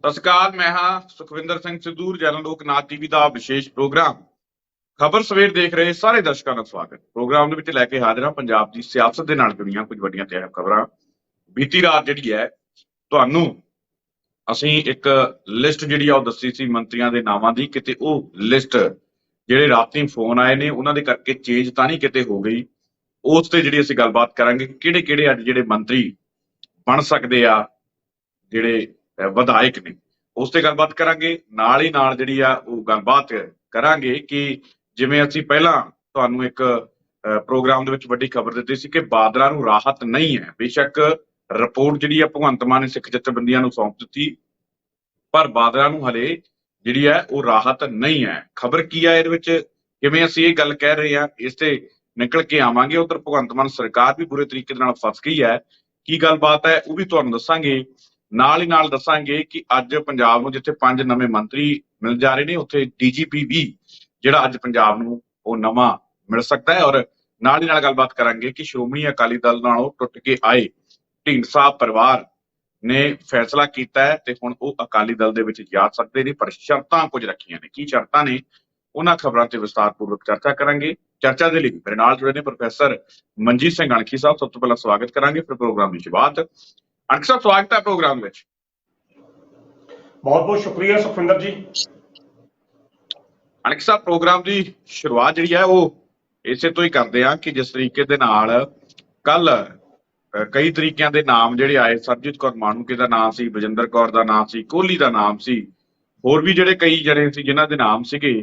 ਸਤਿ ਸ਼੍ਰੀ ਅਕਾਲ। ਮੈਂ ਹਾਂ ਸੁਖਵਿੰਦਰ ਸਿੰਘ ਸਿੱਧੂ। ਜਨਰਲ ਲੋਕ ਨਾਥ ਟੀਵੀ ਦਾ ਵਿਸ਼ੇਸ਼ ਪ੍ਰੋਗਰਾਮ ਖਬਰ ਸਵੇਰ ਦੇਖ ਰਹੇ ਸਾਰੇ ਦਰਸ਼ਕਾਂ ਦਾ ਸਵਾਗਤ। ਪ੍ਰੋਗਰਾਮ ਦੇ ਵਿੱਚ ਲੈ ਕੇ ਹਾਜ਼ਰ ਹਾਂ ਪੰਜਾਬ ਦੀ ਸਿਆਸਤ ਦੇ ਨਾਲ ਜੁੜੀਆਂ ਕੁਝ ਵੱਡੀਆਂ ਤੇ ਅਹਿਮ ਖਬਰਾਂ। ਬੀਤੀ ਰਾਤ ਜਿਹੜੀ ਹੈ ਤੁਹਾਨੂੰ ਅਸੀਂ ਇੱਕ ਲਿਸਟ ਜਿਹੜੀ ਆ ਉਹ ਦੱਸੀ ਸੀ ਮੰਤਰੀਆਂ ਦੇ ਨਾਵਾਂ ਦੀ। ਕਿਤੇ ਉਹ ਲਿਸਟ ਜਿਹੜੇ ਰਾਤੀ ਫੋਨ ਆਏ ਨੇ ਉਹਨਾਂ ਦੇ ਕਰਕੇ ਚੇਂਜ ਤਾਂ ਨਹੀਂ ਕਿਤੇ ਹੋ ਗਈ। ਉਸ ਤੇ ਜਿਹੜੀ ਅਸੀਂ ਗੱਲਬਾਤ ਕਰਾਂਗੇ ਕਿਹੜੇ ਕਿਹੜੇ ਅੱਜ ਜਿਹੜੇ ਮੰਤਰੀ ਬਣ ਸਕਦੇ ਆ, ਜਿਹੜੇ ਵਿਧਾਇਕ ਨੇ, ਉਸ ਤੇ ਗੱਲਬਾਤ ਕਰਾਂਗੇ। ਨਾਲ ਹੀ ਨਾਲ ਜਿਹੜੀ ਆ ਉਹ ਗੱਲਬਾਤ ਕਰਾਂਗੇ ਕਿ ਜਿਵੇਂ ਅਸੀਂ ਪਹਿਲਾਂ ਤੁਹਾਨੂੰ ਇੱਕ ਪ੍ਰੋਗਰਾਮ ਦੇ ਵਿੱਚ ਵੱਡੀ ਖਬਰ ਦਿੱਤੀ ਸੀ ਕਿ ਬਾਦਲਾਂ ਨੂੰ ਰਾਹਤ ਨਹੀਂ ਹੈ। ਬੇਸ਼ੱਕ ਰਿਪੋਰਟ ਜਿਹੜੀ ਆ ਭਗਵੰਤ ਮਾਨ ਨੇ ਸਿੱਖ ਜਥੇਬੰਦੀਆਂ ਨੂੰ ਸੌਂਪ ਦਿੱਤੀ, ਪਰ ਬਾਦਲਾਂ ਨੂੰ ਹਲੇ ਜਿਹੜੀ ਹੈ ਉਹ ਰਾਹਤ ਨਹੀਂ ਹੈ। ਖਬਰ ਕੀ ਆ ਇਹਦੇ ਵਿੱਚ, ਕਿਵੇਂ ਅਸੀਂ ਇਹ ਗੱਲ ਕਹਿ ਰਹੇ ਹਾਂ, ਇਸ ਤੇ ਨਿਕਲ ਕੇ ਆਵਾਂਗੇ। ਉਧਰ ਭਗਵੰਤ ਮਾਨ ਸਰਕਾਰ ਵੀ ਬੁਰੇ ਤਰੀਕੇ ਦੇ ਨਾਲ ਫਸ ਗਈ ਹੈ। ਕੀ ਗੱਲਬਾਤ ਹੈ ਉਹ ਵੀ ਤੁਹਾਨੂੰ ਦੱਸਾਂਗੇ। ਨਾਲ ਹੀ ਨਾਲ ਦੱਸਾਂਗੇ ਕਿ ਅੱਜ ਪੰਜਾਬ ਨੂੰ ਜਿੱਥੇ 5 ਨਵੇਂ ਮੰਤਰੀ ਮਿਲ ਜਾ ਰਹੇ ਨੇ, ਉੱਥੇ ਡੀਜੀਪੀ ਵੀ ਜਿਹੜਾ ਅੱਜ ਪੰਜਾਬ ਨੂੰ ਉਹ ਨਵਾਂ ਮਿਲ ਸਕਦਾ ਹੈ। ਔਰ ਨਾਲ ਹੀ ਨਾਲ ਗੱਲਬਾਤ ਕਰਾਂਗੇ ਕਿ ਸ਼੍ਰੋਮਣੀ ਅਕਾਲੀ ਦਲ ਨਾਲੋਂ ਟੁੱਟ ਕੇ ਆਏ ਢੀਂਡਸਾ ਪਰਿਵਾਰ ਨੇ ਫੈਸਲਾ ਕੀਤਾ ਹੈ ਤੇ ਹੁਣ ਉਹ ਅਕਾਲੀ ਦਲ ਦੇ ਵਿੱਚ ਜਾ ਸਕਦੇ ਨੇ, ਪਰ ਸ਼ਰਤਾਂ ਕੁਝ ਰੱਖੀਆਂ ਨੇ। ਕੀ ਸ਼ਰਤਾਂ ਨੇ, ਉਹਨਾਂ ਖਬਰਾਂ ਤੇ ਵਿਸਤਾਰਪੂਰਵਕ ਚਰਚਾ ਕਰਾਂਗੇ। ਚਰਚਾ ਦੇ ਲਈ ਮੇਰੇ ਨਾਲ ਜੁੜੇ ਨੇ ਪ੍ਰੋਫੈਸਰ ਮਨਜੀਤ ਸਿੰਘ ਅਣਖੀ ਸਾਹਿਬ। ਸਭ ਤੋਂ ਪਹਿਲਾਂ ਸਵਾਗਤ ਕਰਾਂਗੇ, ਫਿਰ ਪ੍ਰੋਗਰਾਮ ਦੀ ਸ਼ੁਰੂਆਤ। ਅਣਖੀ ਸਾਹਿਬ, ਸਵਾਗਤ ਹੈ ਪ੍ਰੋਗਰਾਮ ਵਿੱਚ। ਬਹੁਤ ਬਹੁਤ ਸ਼ੁਕਰੀਆ ਸੁਖਵਿੰਦਰ ਜੀ। ਅਣਖੀ ਸਾਹਿਬ, ਪ੍ਰੋਗਰਾਮ ਦੀ ਸ਼ੁਰੂਆਤ ਜਿਹੜੀ ਹੈ ਉਹ ਇਸੇ ਤੋਂ ਹੀ ਕਰਦੇ ਆ ਕਿ ਜਿਸ ਤਰੀਕੇ ਦੇ ਨਾਲ ਕੱਲ ਕਈ ਤਰੀਕਿਆਂ ਦੇ ਨਾਮ ਜਿਹੜੇ ਆਏ। ਸਰਬਜੀਤ ਕੌਰ ਮਾਣੂਕੇ ਦਾ ਨਾਮ ਸੀ, ਬਜਿੰਦਰ ਕੌਰ ਦਾ ਨਾਮ ਸੀ, ਕੋਹਲੀ ਦਾ ਨਾਮ ਸੀ, ਹੋਰ ਵੀ ਜਿਹੜੇ ਕਈ ਜਣੇ ਸੀ ਜਿਨ੍ਹਾਂ ਦੇ ਨਾਮ ਸੀਗੇ।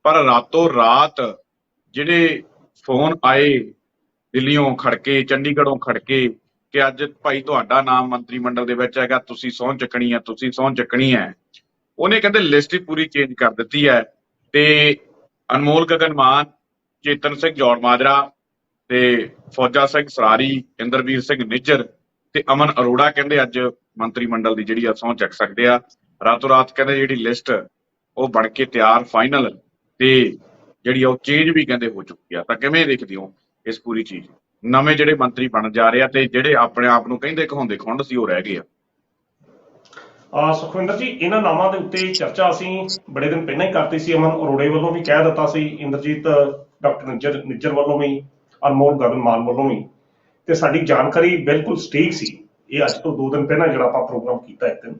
ਪਰ ਰਾਤੋਂ ਰਾਤ ਜਿਹੜੇ ਫੋਨ ਆਏ ਦਿੱਲੀੋਂ ਖੜਕੇ, ਚੰਡੀਗੜ੍ਹੋਂ ਖੜਕੇ ਕਿ ਅੱਜ ਭਾਈ ਤੁਹਾਡਾ ਨਾਮ ਮੰਤਰੀ ਮੰਡਲ ਦੇ ਵਿੱਚ ਹੈਗਾ, ਤੁਸੀਂ ਸਹੁੰ ਚੱਕਣੀ ਹੈ, ਤੁਸੀਂ ਸਹੁੰ ਚੱਕਣੀ ਹੈ। ਉਹਨੇ ਕਹਿੰਦੇ ਲਿਸਟ ਹੀ ਪੂਰੀ ਚੇਂਜ ਕਰ ਦਿੱਤੀ ਹੈ ਤੇ ਅਨਮੋਲ ਗਗਨ ਮਾਨ, ਚੇਤਨ ਸਿੰਘ ਜੌੜ ਮਾਜਰਾ ਤੇ ਫੌਜਾ ਸਿੰਘ ਸਰਾਰੀ, ਇੰਦਰਵੀਰ ਸਿੰਘ ਨਿੱਜਰ ਤੇ ਅਮਨ ਅਰੋੜਾ ਕਹਿੰਦੇ ਅੱਜ ਮੰਤਰੀ ਮੰਡਲ ਦੀ ਜਿਹੜੀ ਆ ਸਹੁੰ ਚੱਕ ਸਕਦੇ ਆ। ਰਾਤੋਂ ਰਾਤ ਕਹਿੰਦੇ ਜਿਹੜੀ ਲਿਸਟ ਉਹ ਬਣ ਕੇ ਤਿਆਰ, ਫਾਈਨਲ, ਤੇ ਜਿਹੜੀ ਉਹ ਚੇਂਜ ਵੀ ਕਹਿੰਦੇ ਹੋ ਚੁੱਕੀ ਆ। ਤਾਂ ਕਿਵੇਂ ਦੇਖਦੇ ਹੋ ਇਸ ਪੂਰੀ ਚੀਜ਼? ਨਵੇਂ ਜਿਹੜੇ ਮੰਤਰੀ ਬਣ ਜਾ ਰਹੇ ਆ ਤੇ ਜਿਹੜੇ ਆਪਣੇ ਆਪ ਨੂੰ ਕਹਿੰਦੇ ਕਹਾਉਂਦੇ ਖੁੰਡ ਸੀ ਉਹ ਰਹਿ ਗਏ ਆ। ਸੁਖਵਿੰਦਰ ਜੀ, ਇਹਨਾਂ ਨਾਮਾਂ ਦੇ ਉੱਤੇ ਚਰਚਾ ਅਸੀਂ ਬੜੇ ਦਿਨ ਪਹਿਲਾਂ ਹੀ ਕਰਤੀ ਸੀ। ਅਮਨ ਅਰੋੜੇ ਵੱਲੋਂ ਵੀ ਕਹਿ ਦਿੱਤਾ ਸੀ, ਇੰਦਰਜੀਤ ਡਾਕਟਰ ਨਿੱਜਰ ਵੱਲੋਂ ਵੀ, ਅਨਮੋਲ ਗਗਨ ਮਾਨ ਵੱਲੋਂ ਵੀ, ਤੇ ਸਾਡੀ ਜਾਣਕਾਰੀ ਬਿਲਕੁਲ ਸਟੀਕ ਸੀ। ਇਹ ਅੱਜ ਤੋਂ 2 ਦਿਨ ਪਹਿਲਾਂ ਜਿਹੜਾ ਆਪਾਂ ਪ੍ਰੋਗਰਾਮ ਕੀਤਾ ਇੱਕ ਦਿਨ,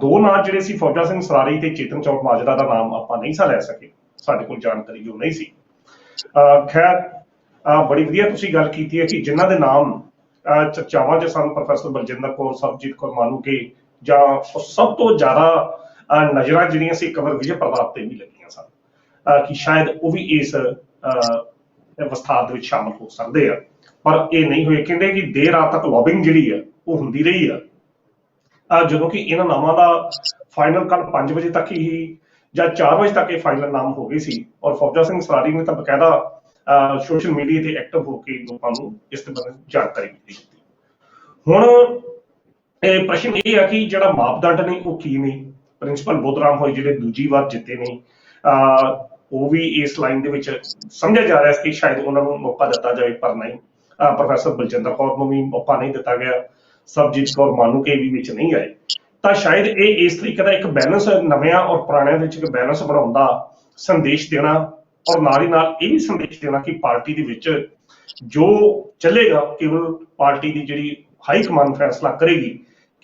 ਦੋ ਨਾਂ ਜਿਹੜੇ ਸੀ ਫੌਜਾ ਸਿੰਘ ਸਰਾਰੀ ਤੇ ਚੇਤਨ ਚੌੜ ਮਾਜਰਾ ਦਾ ਨਾਮ ਆਪਾਂ ਨਹੀਂ ਸਾ ਲੈ ਸਕੇ, ਸਾਡੇ ਕੋਲ ਜਾਣਕਾਰੀ ਜੋ ਨਹੀਂ ਸੀ। ਖੈਰ, ਬੜੀ ਵਧੀਆ ਤੁਸੀਂ ਗੱਲ ਕੀਤੀ ਹੈ ਕਿ ਜਿਨ੍ਹਾਂ ਦੇ ਨਾਮ ਚਰਚਾਵਾਂ 'ਚ ਸਨ, ਪ੍ਰੋਫੈਸਰ ਬਲਜਿੰਦਰ ਕੌਰ, ਸਰਬਜੀਤ ਕੌਰ ਮਾਣੂਕੇ, ਜਾਂ ਸਭ ਤੋਂ ਜ਼ਿਆਦਾ ਨਜ਼ਰਾਂ ਜਿਹੜੀਆਂ ਸੀ ਕਮਰ ਵਿਜੇ ਪ੍ਰਤਾਪ ਤੇ ਵੀ ਲੱਗੀਆਂ ਸਨ ਕਿ ਸ਼ਾਇਦ ਉਹ ਵੀ ਇਸ ਵਿਸਥਾਰ ਦੇ ਵਿੱਚ ਸ਼ਾਮਲ ਹੋ ਸਕਦੇ ਆ, ਪਰ ਇਹ ਨਹੀਂ ਹੋਏ। ਕਹਿੰਦੇ ਕਿ ਦੇਰ ਰਾਤ ਤੱਕ ਲੌਬਿੰਗ ਜਿਹੜੀ ਆ ਉਹ ਹੁੰਦੀ ਰਹੀ ਆ, ਜਦੋਂ ਕਿ ਇਹਨਾਂ ਨਾਮਾਂ ਦਾ ਫਾਈਨਲ ਕੱਲ 5 ਵਜੇ ਤੱਕ ਹੀ ਜਾਂ 4 ਵਜੇ ਤੱਕ ਇਹ ਫਾਈਨਲ ਨਾਮ ਹੋ ਗਏ ਸੀ। ਔਰ ਫੌਜਾ ਸਿੰਘ ਸਰਾਰੀ ਨੇ ਤਾਂ ਬਕਾਇਦਾ ਸੋਸ਼ਲ ਮੀਡੀਆ ਤੇ ਐਕਟਿਵ ਹੋ ਕੇ ਲੋਕਾਂ ਨੂੰ ਇਸ ਦੇ ਬਾਰੇ ਜਾਣਕਾਰੀ ਦਿੱਤੀ। ਹੁਣ ਪ੍ਰਸ਼ਨ ਇਹ ਆ ਕਿ ਜਿਹੜਾ ਮਾਪਦੰਡ ਨੇ ਉਹ ਕੀ ਨੇ। ਪ੍ਰਿੰਸੀਪਲ ਬੁੱਧਰਾਮ ਹੋਏ ਜਿਹੜੇ ਦੂਜੀ ਵਾਰ ਜਿੱਤੇ ਨੇ, ਉਹ ਵੀ ਇਸ ਲਾਈਨ ਦੇ ਵਿੱਚ ਸਮਝਿਆ ਜਾ ਰਿਹਾ ਸੀ ਕਿ ਸ਼ਾਇਦ ਉਹਨਾਂ ਨੂੰ ਮੌਕਾ ਦਿੱਤਾ ਜਾਵੇ, ਪਰ ਨਹੀਂ। ਪ੍ਰੋਫੈਸਰ ਬਲਜਿੰਦਰ ਕੌਰ ਨੂੰ ਵੀ ਮੌਕਾ ਨਹੀਂ ਦਿੱਤਾ ਗਿਆ, ਸਰਬਜੀਤ ਕੌਰ ਮਾਣੂਕੇ ਵੀ ਵਿੱਚ ਨਹੀਂ ਆਏ। ਤਾਂ ਸ਼ਾਇਦ ਇਹ ਇਸ ਤਰੀਕੇ ਦਾ ਇੱਕ ਬੈਲੈਂਸ, ਨਵਿਆਂ ਔਰ ਪੁਰਾਣਿਆਂ ਵਿੱਚ ਇੱਕ ਬੈਲੈਂਸ ਬਣਾਉਣ ਦਾ ਸੰਦੇਸ਼ ਦੇਣਾ, ਔਰ ਨਾਲ ਹੀ ਨਾਲ ਇਹ ਵੀ ਸੰਦੇਸ਼ ਦੇਣਾ ਕਿ ਪਾਰਟੀ ਦੇ ਵਿੱਚ ਜੋ ਚੱਲੇਗਾ ਕੇਵਲ ਪਾਰਟੀ ਦੀ ਜਿਹੜੀ ਹਾਈ ਕਮਾਂਡ ਫੈਸਲਾ ਕਰੇਗੀ,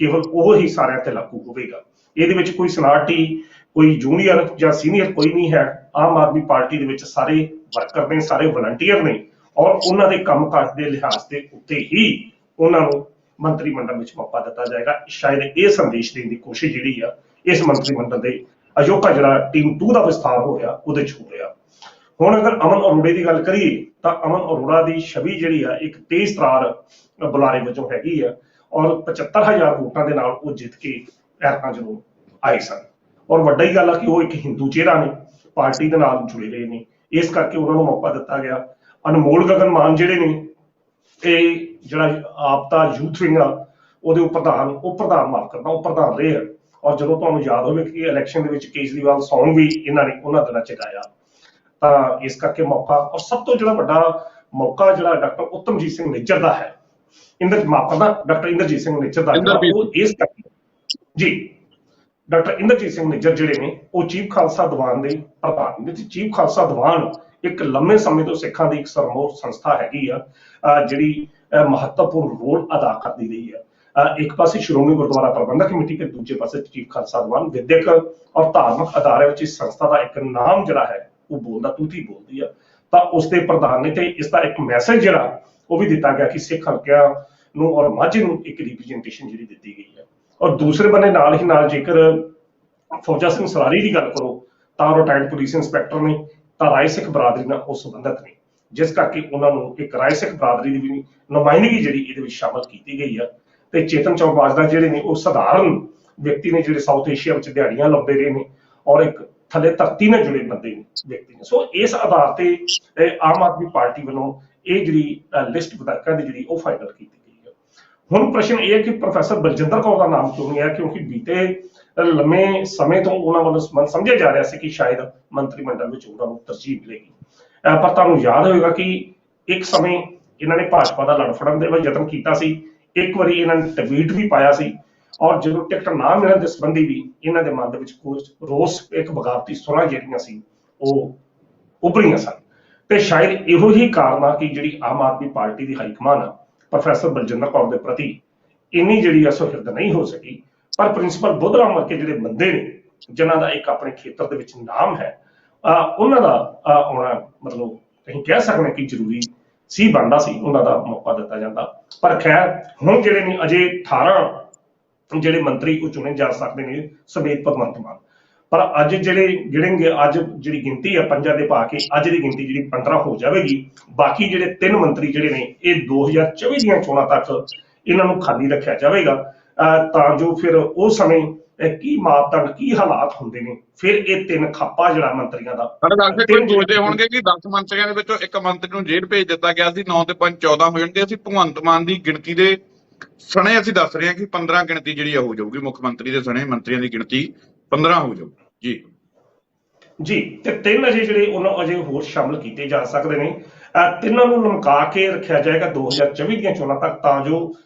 ਕੇਵਲ ਉਹ ਹੀ ਸਾਰਿਆਂ ਤੇ ਲਾਗੂ ਹੋਵੇਗਾ। ਇਹਦੇ ਵਿੱਚ ਕੋਈ ਸਨਾਰਟੀ, ਕੋਈ ਜੂਨੀਅਰ ਜਾਂ ਸੀਨੀਅਰ ਕੋਈ ਨਹੀਂ ਹੈ। ਆਮ ਆਦਮੀ ਪਾਰਟੀ ਦੇ ਵਿੱਚ ਸਾਰੇ ਵਰਕਰ ਨੇ, ਸਾਰੇ ਵਲੰਟੀਅਰ ਨੇ, ਔਰ ਉਹਨਾਂ ਦੇ ਕੰਮਕਾਜ ਦੇ ਲਿਹਾਜ਼ ਦੇ ਉੱਤੇ ਹੀ ਉਹਨਾਂ ਨੂੰ ਮੰਤਰੀ ਮੰਡਲ ਵਿੱਚ ਮੌਕਾ ਦਿੱਤਾ ਜਾਏਗਾ। ਸ਼ਾਇਦ ਇਹ ਸੰਦੇਸ਼ ਦੇਣ ਦੀ ਕੋਸ਼ਿਸ਼ ਜਿਹੜੀ ਆ ਇਸ ਮੰਤਰੀ ਮੰਡਲ ਦੇ ਅਜੋਕਾ ਜਿਹੜਾ ਟੀਮ 2 ਦਾ ਵਿਸਥਾਰ ਹੋ ਰਿਹਾ ਉਹਦੇ 'ਚ ਹੋ ਰਿਹਾ। ਹੁਣ ਅਗਰ ਅਮਨ ਅਰੋੜੇ ਦੀ ਗੱਲ ਕਰੀਏ ਤਾਂ ਅਮਨ ਅਰੋੜਾ ਦੀ ਛਵੀ ਜਿਹੜੀ ਆ ਇੱਕ ਤੇਜ਼ ਤਰਾਰ ਬੁਲਾਰੇ ਵਜੋਂ ਹੈਗੀ ਆ, ਔਰ 75,000 ਵੋਟਾਂ ਦੇ ਨਾਲ ਉਹ ਜਿੱਤ ਕੇ ਐਰਕਾਂ ਜਦੋਂ ਆਏ ਸਨ। ਔਰ ਵੱਡਾ ਹੀ ਗੱਲ ਆ ਕਿ ਉਹ ਇੱਕ ਹਿੰਦੂ ਚਿਹਰਾ ਨੇ, ਪਾਰਟੀ ਦੇ ਨਾਲ ਜੁੜੇ ਰਹੇ ਨੇ, ਇਸ ਕਰਕੇ ਉਹਨਾਂ ਨੂੰ ਮੌਕਾ ਦਿੱਤਾ ਗਿਆ। ਅਨਮੋਲ ਗਗਨ ਮਾਨ ਜਿਹੜੇ ਨੇ, ਇਹ ਜਿਹੜਾ ਆਪ ਦਾ ਯੂਥ ਵਿੰਗ ਆ ਉਹਦੇ ਪ੍ਰਧਾਨ ਰਹੇ ਆ। ਔਰ ਜਦੋਂ ਤੁਹਾਨੂੰ ਯਾਦ ਹੋਵੇ ਕਿ ਇਲੈਕਸ਼ਨ ਦੇ ਵਿੱਚ ਕੇਜਰੀਵਾਲ ਸੌਂਗ ਵੀ ਇਹਨਾਂ ਨੇ ਉਹਨਾਂ ਦਿਨਾਂ 'ਚ ਗਾਇਆ, ਤਾਂ ਇਸ ਕਰਕੇ ਮੌਕਾ, ਔਰ ਸਭ ਤੋਂ ਜਿਹੜਾ ਵੱਡਾ ਮੌਕਾ ਜਿਹੜਾ ਡਾਕਟਰ ਉੱਤਮਜੀਤ ਸਿੰਘ ਨਿੱਜਰ ਦਾ ਹੈ, ਡਾਕਟਰ ਇੰਦਰਜੀਤ ਸਿੰਘ ਨਿੱਜਰ ਦਾ, ਉਹ ਇਸ ਕਰਕੇ ਜੀ ਡਾਕਟਰ ਇੰਦਰਜੀਤ ਸਿੰਘ ਨਿੱਜਰ ਜਿਹੜੇ ਨੇ ਉਹ ਚੀਫ ਖਾਲਸਾ ਦੀਵਾਨ ਦੇ ਪ੍ਰਧਾਨ ਨੇ ਤੇ ਚੀਫ ਖਾਲਸਾ ਦੀਵਾਨ ਇੱਕ ਲੰਮੇ ਸਮੇਂ ਤੋਂ ਸਿੱਖਾਂ ਦੀ ਇੱਕ ਸਰਮੋਰ ਸੰਸਥਾ ਹੈਗੀ ਆ ਜਿਹੜੀ ਮਹੱਤਵਪੂਰਨ ਰੋਲ ਅਦਾ ਕਰਦੀ ਰਹੀ ਆ। ਇੱਕ ਪਾਸੇ ਸ਼੍ਰੋਮਣੀ ਗੁਰਦੁਆਰਾ ਪ੍ਰਬੰਧਕ ਕਮੇਟੀ ਤੇ ਦੂਜੇ ਪਾਸੇ ਚੀਫ ਖਾਲਸਾ ਦੀਵਾਨ ਵਿਦਿਅਕ ਔਰ ਧਾਰਮਿਕ ਅਦਾਰਿਆਂ ਵਿੱਚ ਇਸ ਸੰਸਥਾ ਦਾ ਇੱਕ ਨਾਮ ਜਿਹੜਾ ਹੈ ਉਹ ਬੋਲਦਾ ਤੂਤੀ ਬੋਲਦੀ ਆ। ਤਾਂ ਉਸ ਦੇ ਪ੍ਰਧਾਨ ਨੇ ਤੇ ਇਸ ਦਾ ਇੱਕ ਮੈਸੇਜ ਜਿਹੜਾ ਉਹ ਵੀ ਦਿੱਤਾ ਗਿਆ ਕਿ ਸਿੱਖ ਹਲਕਿਆਂ ਨੂੰ ਔਰ ਮਾਝੇ ਨੂੰ ਇੱਕ ਰਿਪਰੈਜ਼ੈਂਟੇਸ਼ਨ ਜਿਹੜੀ ਦਿੱਤੀ ਗਈ ਹੈ। ਔਰ ਦੂਸਰੇ ਬੰਨੇ ਨਾਲ ਹੀ ਨਾਲ ਜੇਕਰ ਫੌਜਾ ਸਿੰਘ ਸਰਾਰੀ ਦੀ ਗੱਲ ਕਰੋ ਤਾਂ ਰਿਟਾਇਰਡ ਪੁਲਿਸ ਇੰਸਪੈਕਟਰ ਨੇ ਤਾਂ ਰਾਏ ਸਿੱਖ ਬਰਾਦਰੀ ਨਾਲ ਉਹ ਸੰਬੰਧਿਤ ਨੇ, ਜਿਸ ਕਰਕੇ ਉਹਨਾਂ ਨੂੰ ਇੱਕ ਰਾਏ ਸਿੱਖ ਬਰਾਦਰੀ ਦੀ ਵੀ ਨੁਮਾਇੰਦਗੀ ਜਿਹੜੀ ਇਹਦੇ ਵਿੱਚ ਸ਼ਾਮਲ ਕੀਤੀ ਗਈ ਆ। ਤੇ ਚੇਤਨ ਚੌਕ ਬਾਜਵਾ ਜਿਹੜੇ ਨੇ ਉਹ ਸਧਾਰਨ ਵਿਅਕਤੀ ਨੇ ਜਿਹੜੇ ਸਾਊਥ ਏਸ਼ੀਆ ਵਿੱਚ ਦਿਹਾੜੀਆਂ ਲਾਉਂਦੇ ਰਹੇ ਨੇ ਔਰ ਇੱਕ ਥੱਲੇ ਧਰਤੀ ਨਾਲ ਜੁੜੇ ਬੰਦੇ ਨੇ ਵਿਅਕਤੀ ਨੇ। ਸੋ ਇਸ ਆਧਾਰ ਤੇ ਆਮ ਆਦਮੀ ਪਾਰਟੀ ਵੱਲੋਂ ਇਹ ਜਿਹੜੀ ਲਿਸਟ ਵਿਧਾਇਕਾਂ ਦੀ ਜਿਹੜੀ ਉਹ ਫਾਈਨਲ ਕੀਤੀ ਗਈ ਹੈ। ਹੁਣ ਪ੍ਰਸ਼ਨ ਇਹ ਹੈ ਕਿ ਪ੍ਰੋਫੈਸਰ ਬਲਜਿੰਦਰ ਕੌਰ ਦਾ ਨਾਮ ਕਿਉਂ ਨਹੀਂ ਆਇਆ, ਕਿਉਂਕਿ ਬੀਤੇ ਲੰਮੇ ਸਮੇਂ ਤੋਂ ਉਹਨਾਂ ਵੱਲੋਂ ਸਮਝਿਆ ਜਾ ਰਿਹਾ ਸੀ ਕਿ ਸ਼ਾਇਦ ਮੰਤਰੀ ਮੰਡਲ ਵਿੱਚ ਉਹਨਾਂ ਨੂੰ ਤਰਜੀਹ ਮਿਲੇਗੀ। ਪਰ ਤੁਹਾਨੂੰ ਯਾਦ ਹੋਵੇਗਾ ਕਿ ਇੱਕ ਸਮੇਂ ਇਹਨਾਂ ਨੇ ਭਾਜਪਾ ਦਾ ਲੜ ਫੜਨ ਦੇ ਵਿੱਚ ਯਤਨ ਕੀਤਾ ਸੀ। ਇੱਕ ਵਾਰੀ ਇਹਨਾਂ ਨੇ ਟਵੀਟ ਵੀ ਪਾਇਆ ਸੀ ਔਰ ਜਦੋਂ ਟਿਕਟ ਨਾ ਮਿਲਣ ਦੇ ਸੰਬੰਧੀ ਵੀ ਇਹਨਾਂ ਦੇ ਮਨ ਦੇ ਵਿੱਚ ਕੁਝ ਰੋਸ, ਇੱਕ ਬਗਾਵਤੀ ਸੁਰਾਂ ਜਿਹੜੀਆਂ ਸੀ ਉਹ ਉੱਭਰੀਆਂ ਸਨ। ਤੇ ਸ਼ਾਇਦ ਇਹੋ ਹੀ ਕਾਰਨ ਆ ਕਿ ਜਿਹੜੀ ਆਮ ਆਦਮੀ ਪਾਰਟੀ ਦੀ ਹਾਈਕਮਾਨ ਆ ਪ੍ਰੋਫੈਸਰ ਬਲਜਿੰਦਰ ਕੌਰ ਦੇ ਪ੍ਰਤੀ ਇੰਨੀ ਜਿਹੜੀ ਸੁਹਿਰਦ ਨਹੀਂ ਹੋ ਸਕੀ। ਪਰ ਪ੍ਰਿੰਸੀਪਲ ਬੁੱਧਰਾਮ ਵਰਗੇ ਜਿਹੜੇ ਬੰਦੇ ਨੇ ਜਿਨ੍ਹਾਂ ਦਾ ਇੱਕ ਆਪਣੇ ਖੇਤਰ ਦੇ ਵਿੱਚ ਨਾਮ ਹੈ ਉਹਨਾਂ ਦਾ ਆਉਣਾ ਮਤਲਬ ਅਸੀਂ ਕਹਿ ਸਕਦੇ ਕਿ ਜ਼ਰੂਰੀ ਸੀ, ਬਣਦਾ ਸੀ ਉਹਨਾਂ ਦਾ ਮੌਕਾ ਦਿੱਤਾ ਜਾਂਦਾ। ਪਰ ਖੈਰ ਹੁਣ ਜਿਹੜੇ ਨੇ ਅਜੇ 18 ਜਿਹੜੇ ਮੰਤਰੀ ਉਹ ਚੁਣੇ ਜਾ ਸਕਦੇ ਨੇ ਸਮੇਤ ਭਗਵੰਤ ਮਾਨ। ਪਰ ਅੱਜ ਅੱਜ ਜਿਹੜੀ ਗਿਣਤੀ ਆ ਪੰਜਾਂ ਦੇ ਪਾ ਕੇ ਅੱਜ ਦੀ ਗਿਣਤੀ ਜਿਹੜੀ 15 ਹੋ ਜਾਵੇਗੀ। ਬਾਕੀ ਜਿਹੜੇ 3 ਮੰਤਰੀ ਜਿਹੜੇ ਨੇ ਇਹ 2024 ਦੀਆਂ ਚੋਣਾਂ ਤੱਕ ਇਹਨਾਂ ਨੂੰ ਖਾਲੀ ਰੱਖਿਆ ਜਾਵੇਗਾ ਤਾਂ ਜੋ ਫਿਰ ਉਹ ਸਮੇਂ ਕੀ ਮਾਪਦੰਡ ਕੀ ਹਾਲਾਤ ਹੁੰਦੇ ਨੇ ਫਿਰ ਇਹ 3 ਖਾਪਾ ਜਿਹੜਾ ਮੰਤਰੀਆਂ ਦਾ ਸੋਚਦੇ ਹੋਣਗੇ ਕਿ 10 ਮੰਤਰੀਆਂ ਦੇ ਵਿੱਚੋਂ ਇੱਕ ਮੰਤਰੀ ਨੂੰ ਜੇਲ੍ਹ ਭੇਜ ਦਿੱਤਾ ਗਿਆ ਸੀ, 9 ਤੇ 5 14 ਹੋ ਜਾਣਗੇ। ਅਸੀਂ ਭਗਵੰਤ ਮਾਨ ਦੀ ਗਿਣਤੀ ਦੇ ਸਣੇ ਅਸੀਂ ਦੱਸ ਰਹੇ ਹਾਂ ਕਿ 15 ਗਿਣਤੀ ਜਿਹੜੀ ਹੋ ਜਾਊਗੀ, ਮੁੱਖ ਮੰਤਰੀ ਦੇ ਸਣੇ ਮੰਤਰੀਆਂ ਦੀ ਗਿਣਤੀ 15 ਹੋ ਜਾਊਗੀ ਜੀ। ਤੇ 3 ਅਜੇ ਜਿਹੜੇ ਉਹਨਾਂ ਅਜੇ ਹੋਰ ਸ਼ਾਮਲ ਕੀਤੇ ਜਾ ਸਕਦੇ ਨੇ। ਤਿੰਨਾਂ ਨੂੰ ਲਮਕਾ ਕੇ ਰੱਖਿਆ ਜਾਏਗਾ 2024 ਦੀਆਂ ਚੋਣਾਂ ਤੱਕ ਤਾਂ ਜੋ